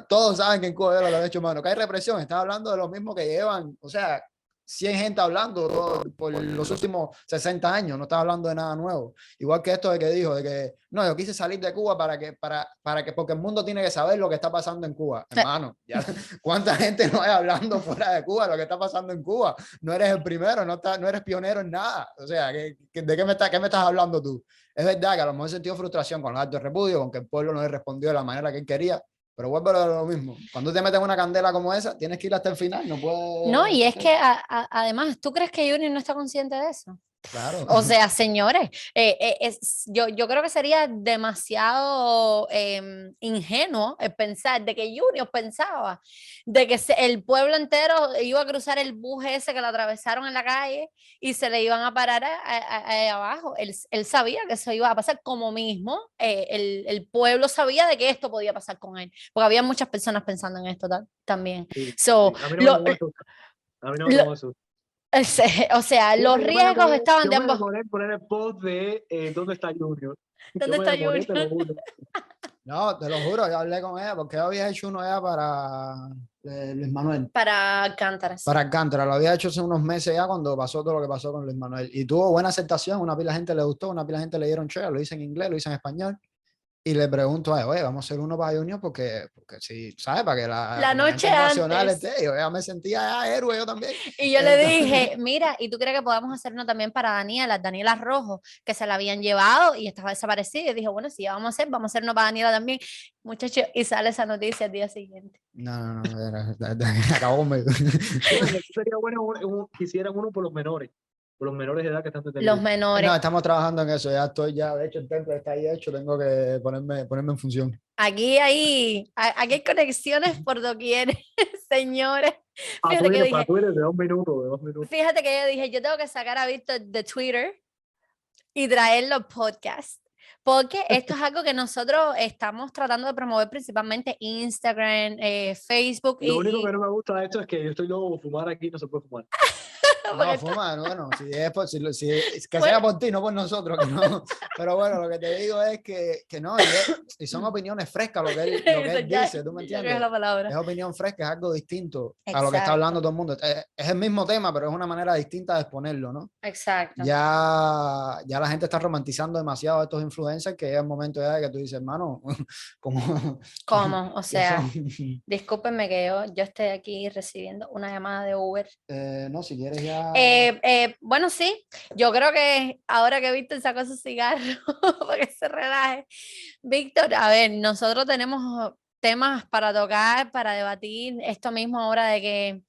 todos saben que en Cuba violan los derechos humanos. Que hay represión, están hablando de lo mismo que llevan, o sea, 100 gente hablando por los últimos 60 años, no estás hablando de nada nuevo. Igual que esto de que dijo, de que no, yo quise salir de Cuba porque el mundo tiene que saber lo que está pasando en Cuba. Hermano, ya, ¿cuánta gente no hay hablando fuera de Cuba lo que está pasando en Cuba? No eres el primero, no eres pionero en nada. O sea, ¿de qué me estás hablando tú? Es verdad que a lo mejor sentido frustración con los actos de repudio, con que el pueblo no le respondió de la manera que él quería. Pero vuelvo a lo mismo. Cuando te metes en una candela como esa, tienes que ir hasta el final. No puedes. no, y es que además, ¿tú crees que Junior no está consciente de eso? Claro. O sea, señores, yo creo que sería demasiado ingenuo pensar de que Junior pensaba de que el pueblo entero iba a cruzar el bus ese que lo atravesaron en la calle y se le iban a parar ahí abajo. Él sabía que eso iba a pasar, como mismo el pueblo sabía de que esto podía pasar con él, porque había muchas personas pensando en esto también. Sí, So, sí. A mí no me tomó el susto. A mí no me lo- tomó el susto. o sea, los riesgos estaban Yo de me ambos. demoré en poner el post de ¿dónde está Junior? Yo ¿Dónde me está demoré, te lo Junior? juro. No, te lo juro, yo hablé con ella porque yo había hecho uno ya para Luis Manuel. Para Alcántara, sí. Para Alcántara, lo había hecho hace unos meses ya cuando pasó todo lo que pasó con Luis Manuel. Y tuvo buena aceptación, una pila de gente le gustó, una pila de gente le dieron share, lo hice en inglés, lo hice en español. Y le pregunto a ella, oye, vamos a hacer uno para Junior porque sí, ¿sabes? Para que la La comunidad noche internacional antes. esté. Yo ya me sentía ya héroe, yo también. Y yo le Entonces, dije, mira, ¿y tú crees que podamos hacer uno también para Daniela Rojo, que se la habían llevado y estaba desaparecida? Y dije, bueno, si ya vamos a hacer uno para Daniela también, muchachos, y sale esa noticia al día siguiente. no, acabó conmigo. Bueno, sería bueno que hicieran uno por los menores de edad que están Los detenidos. No, menores. estamos trabajando en eso, ya, de hecho, el temple está ahí hecho, tengo que ponerme en función. Aquí hay conexiones por doquier, señores. Fíjate que Para dije, Twitter de 2 minutos, de 2 minutos. fíjate que yo dije, yo tengo que sacar a Víctor de Twitter y traerlo al podcast. Porque esto es algo que nosotros estamos tratando de promover principalmente Instagram, Facebook Lo único que no me gusta de esto es que yo estoy loco por fumar aquí, no se puede fumar. No, fuma, bueno, si es que bueno, sea por ti, no por nosotros, que no. Pero bueno, lo que te digo es que no, y son opiniones frescas lo que él ya, dice, ¿tú me ya que es entiendes? la palabra. Es opinión fresca, es algo distinto a lo que está hablando Exacto, todo el mundo. Es el mismo tema, pero es una manera distinta de exponerlo, ¿no? exacto. Ya la gente está romantizando demasiado a estos influencers que es el momento ya de que tú dices, hermano, como ¿Cómo? O que son. sea, discúlpenme que yo esté aquí recibiendo una llamada de Uber. No, si quieres ya. Bueno, sí, yo creo que ahora que Víctor sacó su cigarro, para que se relaje. Víctor, a ver, nosotros tenemos temas para tocar, para debatir, esto mismo ahora que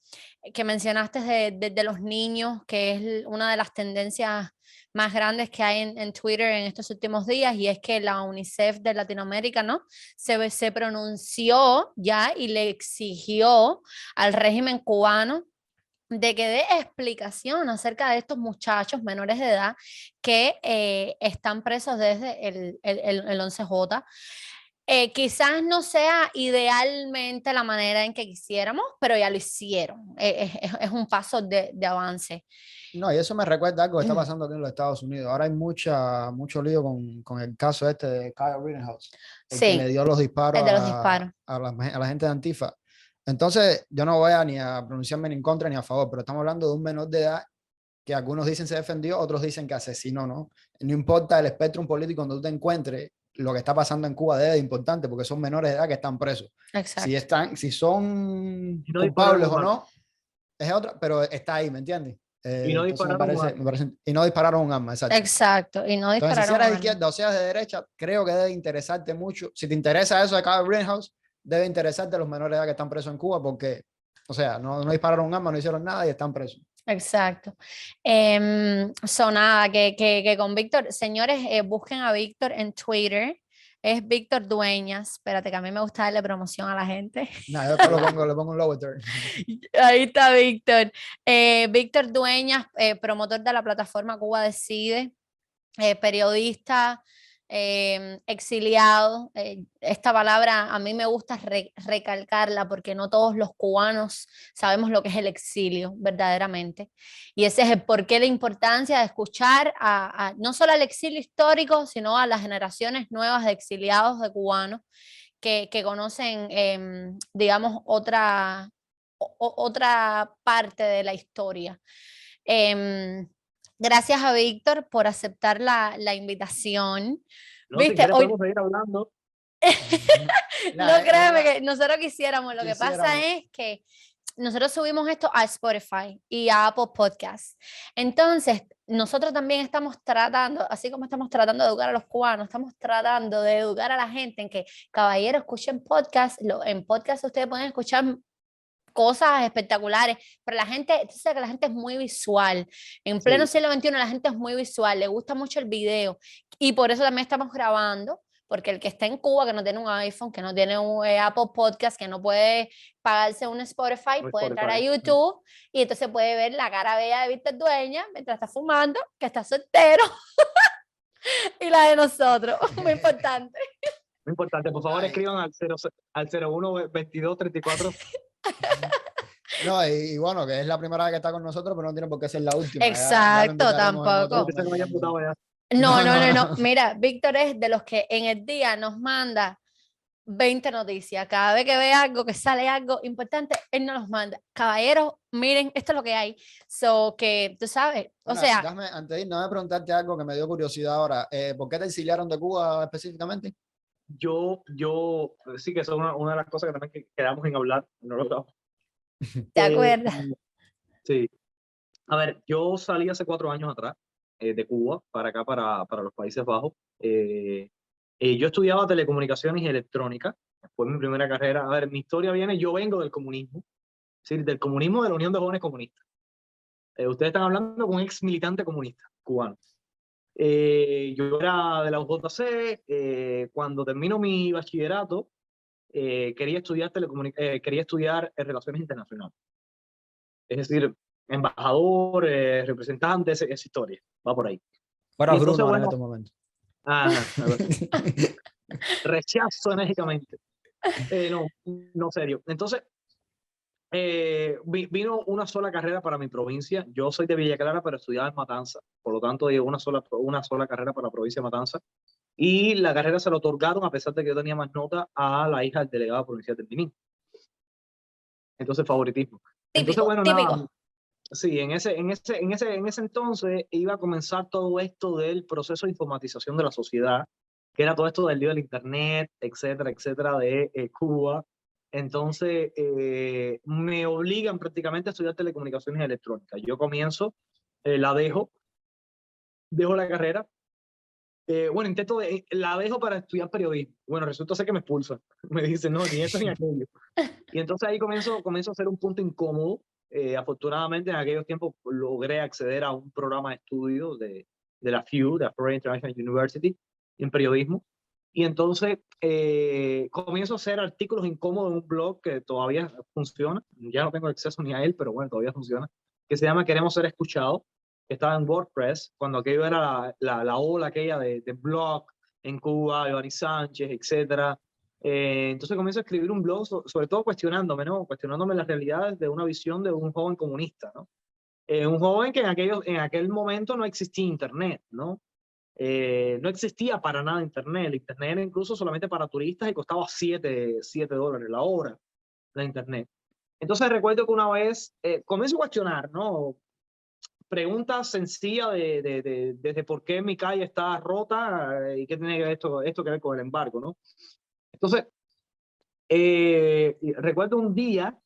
mencionaste de los niños, que es una de las tendencias más grandes que hay en Twitter en estos últimos días, y es que la UNICEF de Latinoamérica, ¿no? Se pronunció ya y le exigió al régimen cubano de que dé explicación acerca de estos muchachos menores de edad que están presos desde el 11J. Quizás no sea idealmente la manera en que quisiéramos, pero ya lo hicieron. Es un paso de avance. No, y eso me recuerda a algo que está pasando aquí en los Estados Unidos. Ahora hay mucho lío con el caso este de Kyle Rittenhouse, el que le Sí, dio los disparos el de los disparos. a la gente de Antifa. Entonces, yo no voy a ni a pronunciarme ni en contra ni a favor, pero estamos hablando de un menor de edad que algunos dicen se defendió, otros dicen que asesinó, ¿no? No importa el espectro político donde tú te encuentres, lo que está pasando en Cuba debe de importante porque son menores de edad que están presos. Exacto. Si son Y no dispararon culpables un o arma. no, es otra, pero está ahí, ¿me entiendes? Y no Entonces dispararon un arma. y no dispararon un arma, exacto. Exacto. Y no Entonces, si dispararon eres un de arma. izquierda o seas de derecha, creo que debe interesarte mucho. Si te interesa eso de Kyle Rittenhouse, debe interesarte los menores de edad que están presos en Cuba porque, o sea, no dispararon un arma, no hicieron nada y están presos. Exacto. Sonaba que con Víctor, señores, busquen a Víctor en Twitter. Es Víctor Dueñas. Espérate, que a mí me gusta darle promoción a la gente. Nada, yo te le pongo un lower third. Ahí está Víctor. Víctor Dueñas, promotor de la plataforma Cuba Decide, periodista, exiliado. Esta palabra a mí me gusta recalcarla porque no todos los cubanos sabemos lo que es el exilio verdaderamente. Y ese es el porqué, la importancia de escuchar no solo al exilio histórico, sino a las generaciones nuevas de exiliados de cubanos que conocen, digamos, otra parte de la historia. Gracias a Víctor por aceptar la invitación. No, si Viste, quieres hoy podemos seguir hablando. no créeme que nosotros quisiéramos, lo que pasa Quisiéramos. es que nosotros subimos esto a Spotify y a Apple Podcasts. Entonces, nosotros también estamos tratando, así como estamos tratando de educar a los cubanos, estamos tratando de educar a la gente en que, caballeros, escuchen podcast. En podcast ustedes pueden escuchar cosas espectaculares, pero la gente, tú sabes que la gente es muy visual. En pleno Sí, siglo XXI la gente es muy visual, le gusta mucho el video y por eso también estamos grabando, porque el que está en Cuba, que no tiene un iPhone, que no tiene un Apple Podcast, que no puede pagarse un Spotify, por puede entrar a Spotify. YouTube y entonces puede ver la cara bella de Víctor Dueña mientras está fumando, que está soltero, y la de nosotros, muy importante. Muy importante, por favor, Ay, escriban al 01 22 34. no, y bueno, que es la primera vez que está con nosotros, pero no tiene por qué ser la última. Ya lo Exacto, invitaremos en otro Yo tampoco. pensé que me habían momento. votado ya. No, No, no, no, no, no. no. Mira, Víctor es de los que en el día nos manda 20 noticias. Cada vez que ve algo, que sale algo importante, él nos los manda. Caballeros, miren, esto es lo que hay. So que, tú sabes, o Bueno, sea, déjame, antes de ir, déjame preguntarte algo que me dio curiosidad ahora. ¿Por qué te exiliaron de Cuba específicamente? Sí que eso es una de las cosas que también quedamos en hablar, no lo hablamos. ¿te Eh, acuerdas? sí, a ver, yo salí hace 4 años atrás de Cuba para acá, para los Países Bajos. Yo estudiaba telecomunicaciones y electrónica, fue mi primera carrera. A ver, mi historia viene, yo vengo del comunismo, sí, del comunismo de la Unión de Jóvenes Comunistas. Ustedes están hablando con un ex militante comunista cubano. Yo era de la UJC, cuando termino mi bachillerato, quería estudiar Relaciones Internacionales. Es decir, embajador, representante, esa historia, va por ahí. Fuera Y entonces, Bruno ahora en bueno, estos momentos. ajá, algo así. Rechazo enérgicamente. No, no serio. Entonces, vino una sola carrera para mi provincia. Yo soy de Villa Clara, pero estudiaba en Matanza. Por lo tanto, dio una sola carrera para la provincia de Matanza. Y la carrera se la otorgaron, a pesar de que yo tenía más nota, a la hija del delegado provincial de Pinín. Entonces, favoritismo. Entonces, Típico, bueno, nada, típico. sí, en ese entonces iba a comenzar todo esto del proceso de informatización de la sociedad, que era todo esto del lío del internet, etcétera, etcétera, de Cuba. Entonces, me obligan prácticamente a estudiar telecomunicaciones electrónicas. Yo comienzo, la dejo la carrera. Bueno, la dejo para estudiar periodismo. Bueno, resulta ser que me expulsan. Me dicen, no, ni esto ni aquello. Y entonces ahí comienzo a hacer un punto incómodo. Afortunadamente en aquellos tiempos logré acceder a un programa de estudio de la FIU, de la Florida International University, en periodismo. Y entonces comienzo a hacer artículos incómodos en un blog que todavía funciona. Ya no tengo acceso ni a él, pero bueno, todavía funciona. Que se llama Queremos Ser Escuchados. Que estaba en WordPress, cuando aquello era la ola aquella de blog en Cuba, Giovanni Sánchez, etcétera. Entonces comienzo a escribir un blog, sobre todo cuestionándome, ¿no? Cuestionándome las realidades de una visión de un joven comunista, ¿no? Un joven que en aquel momento no existía Internet, ¿no? No existía para nada Internet. El Internet era incluso solamente para turistas y costaba $7 la hora, la Internet. Entonces recuerdo que una vez comienzo a cuestionar, ¿no? Preguntas sencillas desde por qué mi calle está rota y qué tiene que ver esto que ver con el embargo, ¿no? Entonces, recuerdo un día,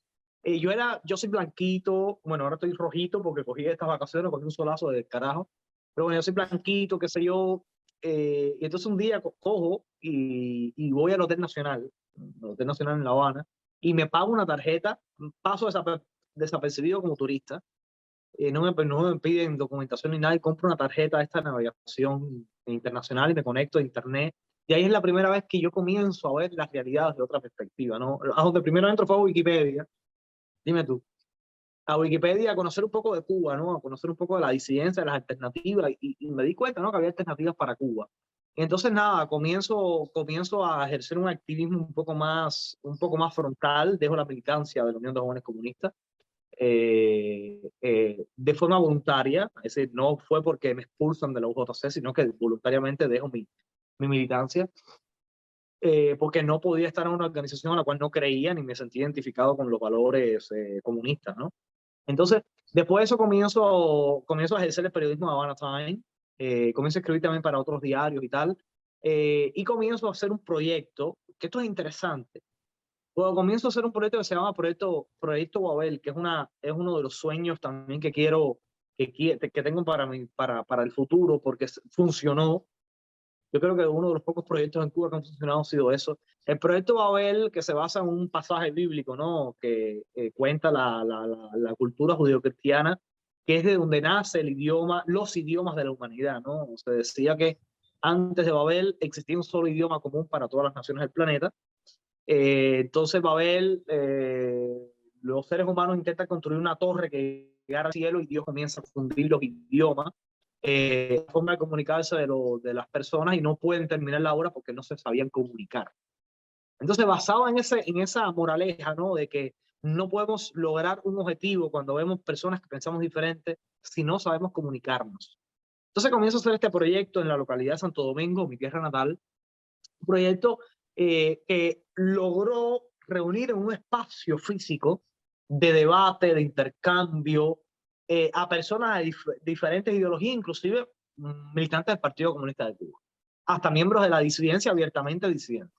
yo soy blanquito, bueno, ahora estoy rojito porque cogí estas vacaciones, cogí un solazo de carajo, pero bueno, yo soy blanquito, qué sé yo, y entonces un día cojo y voy al Hotel Nacional, en La Habana, y me pago una tarjeta, paso desapercibido como turista, no me piden documentación ni nada, y compro una tarjeta de esta navegación internacional y me conecto a internet. Y ahí es la primera vez que yo comienzo a ver las realidades de otra perspectiva, ¿no? A donde primero entro fue a Wikipedia, dime tú, a Wikipedia a conocer un poco de Cuba, ¿no? A conocer un poco de la disidencia, de las alternativas, y me di cuenta, ¿no? Que había alternativas para Cuba. Y entonces, nada, comienzo a ejercer un activismo un poco más frontal, dejo la militancia de la Unión de Jóvenes Comunistas, de forma voluntaria, es decir, no fue porque me expulsan de la UJC, sino que voluntariamente dejo mi militancia, porque no podía estar en una organización a la cual no creía ni me sentía identificado con los valores comunistas, ¿no? Entonces, después de eso comienzo a ejercer el periodismo de Havana Time, comienzo a escribir también para otros diarios y tal, y comienzo a hacer un proyecto, que esto es interesante. Bueno, comienzo a hacer un proyecto que se llama Proyecto Babel, que es uno de los sueños también que tengo para el futuro, porque funcionó. Yo creo que uno de los pocos proyectos en Cuba que han funcionado ha sido eso. El proyecto Babel, que se basa en un pasaje bíblico, ¿no? Que cuenta la cultura judeocristiana, que es de donde nace el idioma, los idiomas de la humanidad, ¿no? Se decía que antes de Babel existía un solo idioma común para todas las naciones del planeta. Entonces Babel, los seres humanos intentan construir una torre que llegara al cielo y Dios comienza a confundir los idiomas, la forma de comunicarse de las personas, y no pueden terminar la obra porque no se sabían comunicar. Entonces, basado en esa moraleja, ¿no? De que no podemos lograr un objetivo cuando vemos personas que pensamos diferente si no sabemos comunicarnos. Entonces comienzo a hacer este proyecto en la localidad de Santo Domingo, mi tierra natal, un proyecto que logró reunir en un espacio físico de debate, de intercambio, a personas de diferentes ideologías, inclusive militantes del Partido Comunista de Cuba, hasta miembros de la disidencia abiertamente disidentes.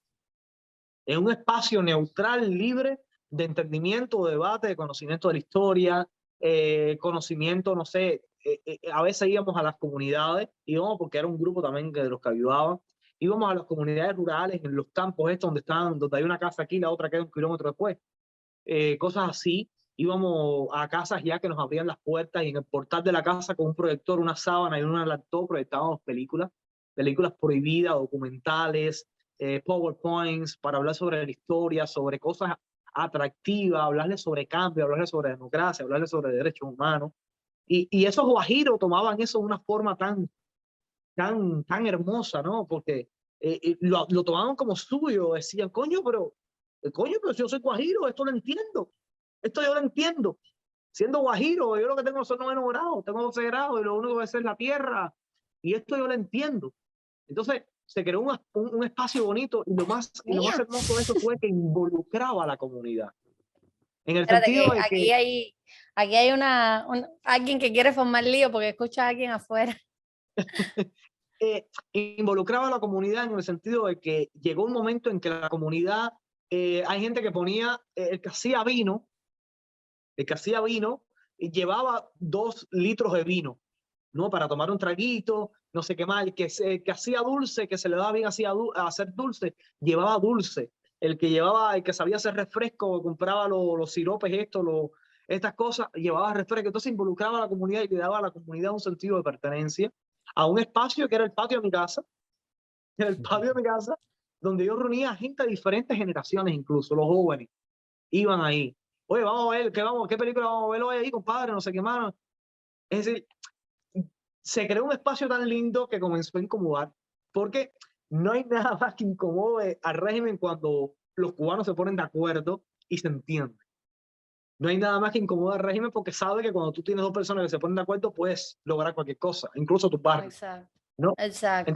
En un espacio neutral, libre de entendimiento, de debate, de conocimiento de la historia, conocimiento, no sé, a veces íbamos a las comunidades, íbamos porque era un grupo también de los que ayudaban, íbamos a las comunidades rurales, en los campos estos donde hay una casa aquí, la otra queda 1 kilómetro después, cosas así. Íbamos a casas ya que nos abrían las puertas y en el portal de la casa con un proyector, una sábana y una laptop proyectábamos películas prohibidas, documentales, PowerPoints para hablar sobre la historia, sobre cosas atractivas, hablarles sobre cambio, hablarles sobre democracia, hablarles sobre derechos humanos. Y esos guajiros tomaban eso de una forma tan hermosa, ¿no? Porque lo tomaban como suyo, decían, coño, pero si yo soy guajiro, esto lo entiendo, esto yo lo entiendo. Siendo guajiro, yo lo que tengo son 9 grados, tengo 12 grados y lo único que es la tierra, y esto yo lo entiendo. Entonces se creó un espacio bonito, y lo más hermoso de eso fue que involucraba a la comunidad. En el Espérate, sentido que de que aquí hay alguien que quiere formar lío porque escucha a alguien afuera. involucraba a la comunidad en el sentido de que llegó un momento en que la comunidad, hay gente que ponía, el que hacía vino, y llevaba 2 litros de vino, ¿no? Para tomar un traguito, no sé qué más. El que hacía dulce, que se le daba bien a hacer dulce, llevaba dulce. El que sabía hacer refresco, compraba los siropes, estas cosas, llevaba refresco. Entonces involucraba a la comunidad y le daba a la comunidad un sentido de pertenencia a un espacio que era el patio de mi casa, donde yo reunía a gente de diferentes generaciones, incluso los jóvenes iban ahí. Oye, vamos a ver, ¿qué película vamos a ver hoy ahí, compadre? No sé qué más. Es decir, se creó un espacio tan lindo que comenzó a incomodar, porque no hay nada más que incomode al régimen cuando los cubanos se ponen de acuerdo y se entienden. No hay nada más que incomode al régimen porque sabe que cuando tú tienes 2 personas que se ponen de acuerdo, puedes lograr cualquier cosa, incluso tu barrio, Exacto. ¿no? Exacto.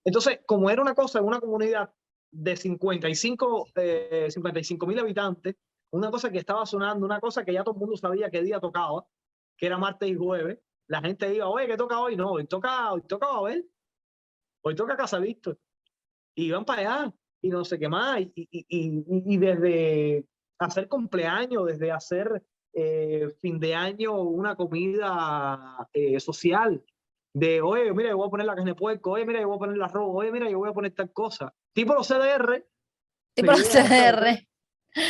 Entonces, como era una cosa en una comunidad de 55.000 habitantes, una cosa que estaba sonando, una cosa que ya todo el mundo sabía qué día tocaba, que era martes y jueves, la gente iba, oye, ¿qué toca hoy? No, hoy toca Babel, hoy toca Casa Víctor. Y iban para allá, y no sé qué más, y desde hacer cumpleaños, desde hacer fin de año una comida social, de, oye, mira, yo voy a poner la carne de puerco, oye, mira, yo voy a poner el arroz, oye, mira, yo voy a poner tal cosa. Tipo los CDR, Tipo los CDR.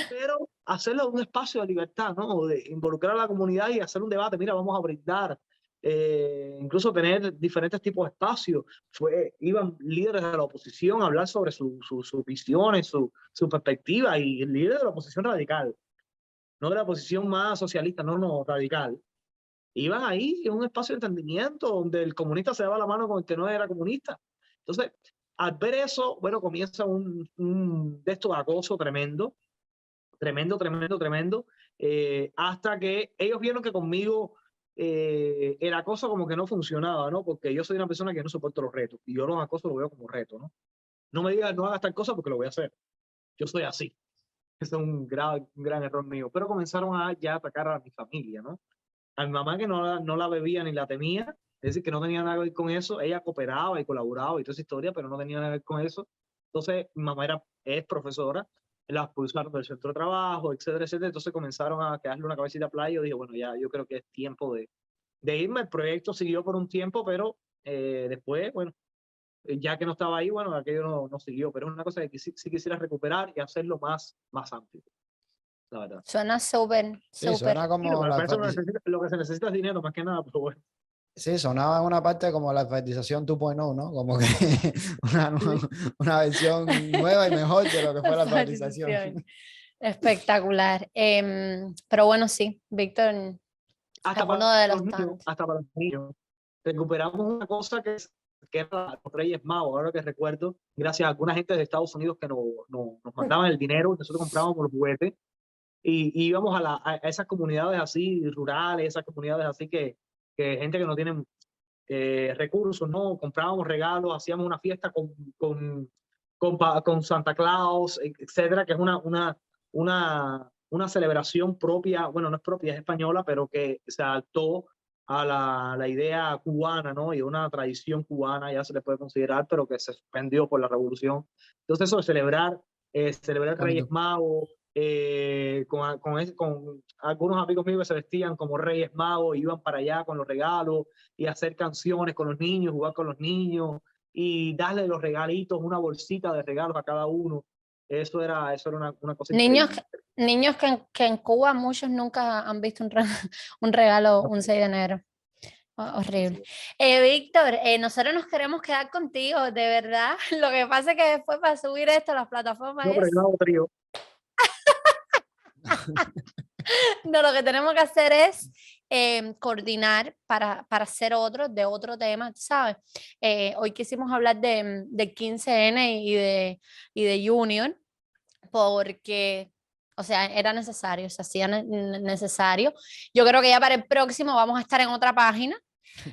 pero hacerlo en un espacio de libertad, ¿no? De involucrar a la comunidad y hacer un debate. Mira, vamos a brindar, incluso tener diferentes tipos de espacios. Iban líderes de la oposición a hablar sobre sus visiones, su perspectiva, y líderes de la oposición radical, no de la oposición más socialista, no, radical. Iban ahí en un espacio de entendimiento donde el comunista se daba la mano con el que no era comunista. Entonces, al ver eso, bueno, comienza un de estos acoso tremendo, hasta que ellos vieron que conmigo el acoso como que no funcionaba, ¿no? Porque yo soy una persona que no soporto los retos, y yo los acosos lo veo como reto, ¿no? No me digas, no hagas tal cosa porque lo voy a hacer. Yo soy así. Ese es un gran error mío. Pero comenzaron a ya atacar a mi familia, ¿no? A mi mamá, que no la bebía ni la temía, es decir, que no tenía nada que ver con eso. Ella cooperaba y colaboraba y toda esa historia, pero no tenía nada que ver con eso. Entonces, mi mamá es profesora, la expulsaron del centro de trabajo, etcétera, etcétera. Entonces comenzaron a quedarle una cabecita a playa. Yo dije, bueno, ya, yo creo que es tiempo de irme. El proyecto siguió por un tiempo, pero después, bueno, ya que no estaba ahí, bueno, aquello no siguió, pero es una cosa que sí quisiera recuperar y hacerlo más amplio, la verdad. Suena súper, Sí, súper. suena como Para la eso lo que se necesita es dinero, más que nada, pero bueno. Sí, sonaba en una parte como la alfabetización 2.0, ¿no? Como que una, una versión nueva y mejor de lo que fue la alfabetización. Alfabetización. Espectacular. Pero bueno, sí, Víctor es Hasta uno para de los los niños, tantos. hasta para los niños. Recuperamos una cosa que era los Reyes Magos, ahora que recuerdo, gracias a alguna gente de Estados Unidos que nos mandaban el dinero, nosotros comprábamos los juguetes y íbamos a esas comunidades así rurales, esas comunidades así que gente que no tiene recursos, ¿no? Comprábamos regalos, hacíamos una fiesta con Santa Claus, etcétera, que es una celebración propia, bueno, no es propia, es española, pero que se adaptó a la idea cubana, ¿no? Y una tradición cubana, ya se le puede considerar, pero que se suspendió por la revolución. Entonces, eso de celebrar Reyes Bonito. Magos, con algunos amigos míos que se vestían como Reyes Magos, iban para allá con los regalos y hacer canciones con los niños, jugar con los niños y darle los regalitos, una bolsita de regalos a cada uno. Eso era una cosa Niños, increíble. niños que en Cuba muchos nunca han visto un regalo un 6 de enero. Horrible. Víctor, nosotros nos queremos quedar contigo, de verdad. Lo que pasa es que después para subir esto a las plataformas No, pero yo no hago trío. no, lo que tenemos que hacer es coordinar para hacer otro, de otro tema, ¿sabes? Hoy quisimos hablar del 15N y de Junior, porque, o sea, era necesario, se hacía necesario. Yo creo que ya para el próximo vamos a estar en otra página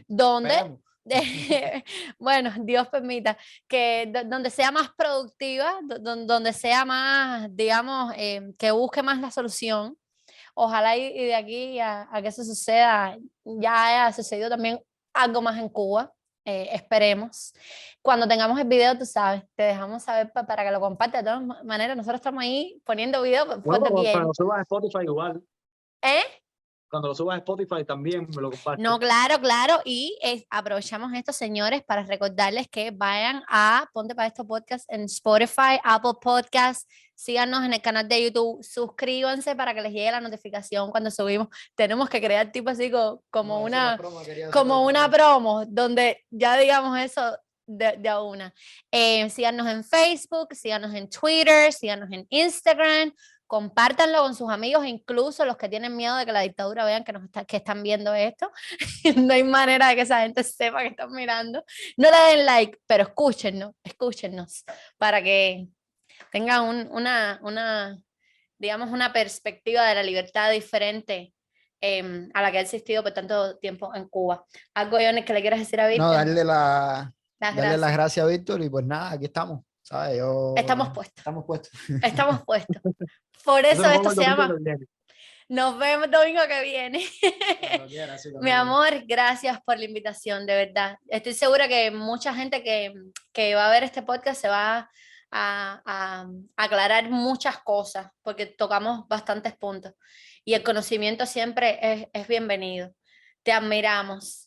donde, Esperemos. bueno, Dios permita, que donde sea más productiva, donde sea más, digamos, que busque más la solución. Ojalá y de aquí a que eso suceda, ya haya sucedido también algo más en Cuba. Esperemos. Cuando tengamos el video, tú sabes, te dejamos saber para que lo compartas. De todas maneras, nosotros estamos ahí poniendo videos por Bueno, cuando doquier. lo subas a Spotify igual. ¿Eh? Cuando lo subas a Spotify también me lo compartes. No, claro, claro. Y aprovechamos esto, señores, para recordarles que vayan a Ponte para esto podcast en Spotify, Apple Podcasts. Síganos en el canal de YouTube. Suscríbanse para que les llegue la notificación cuando subimos. Tenemos que crear tipo así como una promo donde ya digamos eso de a una. Síganos en Facebook, síganos en Twitter, síganos en Instagram. Compártanlo con sus amigos, incluso los que tienen miedo de que la dictadura vean que están viendo esto. No hay manera de que esa gente sepa que están mirando. No le den like, pero escúchennos, para que tengan digamos, una perspectiva de la libertad diferente a la que ha existido por tanto tiempo en Cuba. ¿Algo, Iones, que le quieras decir a No, Víctor? darle Las las gracias. gracias a Víctor y pues nada, aquí estamos, ¿sabes? Estamos puestos, Estamos puestos. estamos puestos. Por Eso eso nos esto vemos el se domingo llama que viene. Nos vemos el domingo que viene. Cuando quieras, sí, Mi cuando quieras. amor, gracias por la invitación, de verdad. Estoy segura que mucha gente que va a ver este podcast se va a aclarar muchas cosas, porque tocamos bastantes puntos. Y el conocimiento siempre es bienvenido. Te admiramos.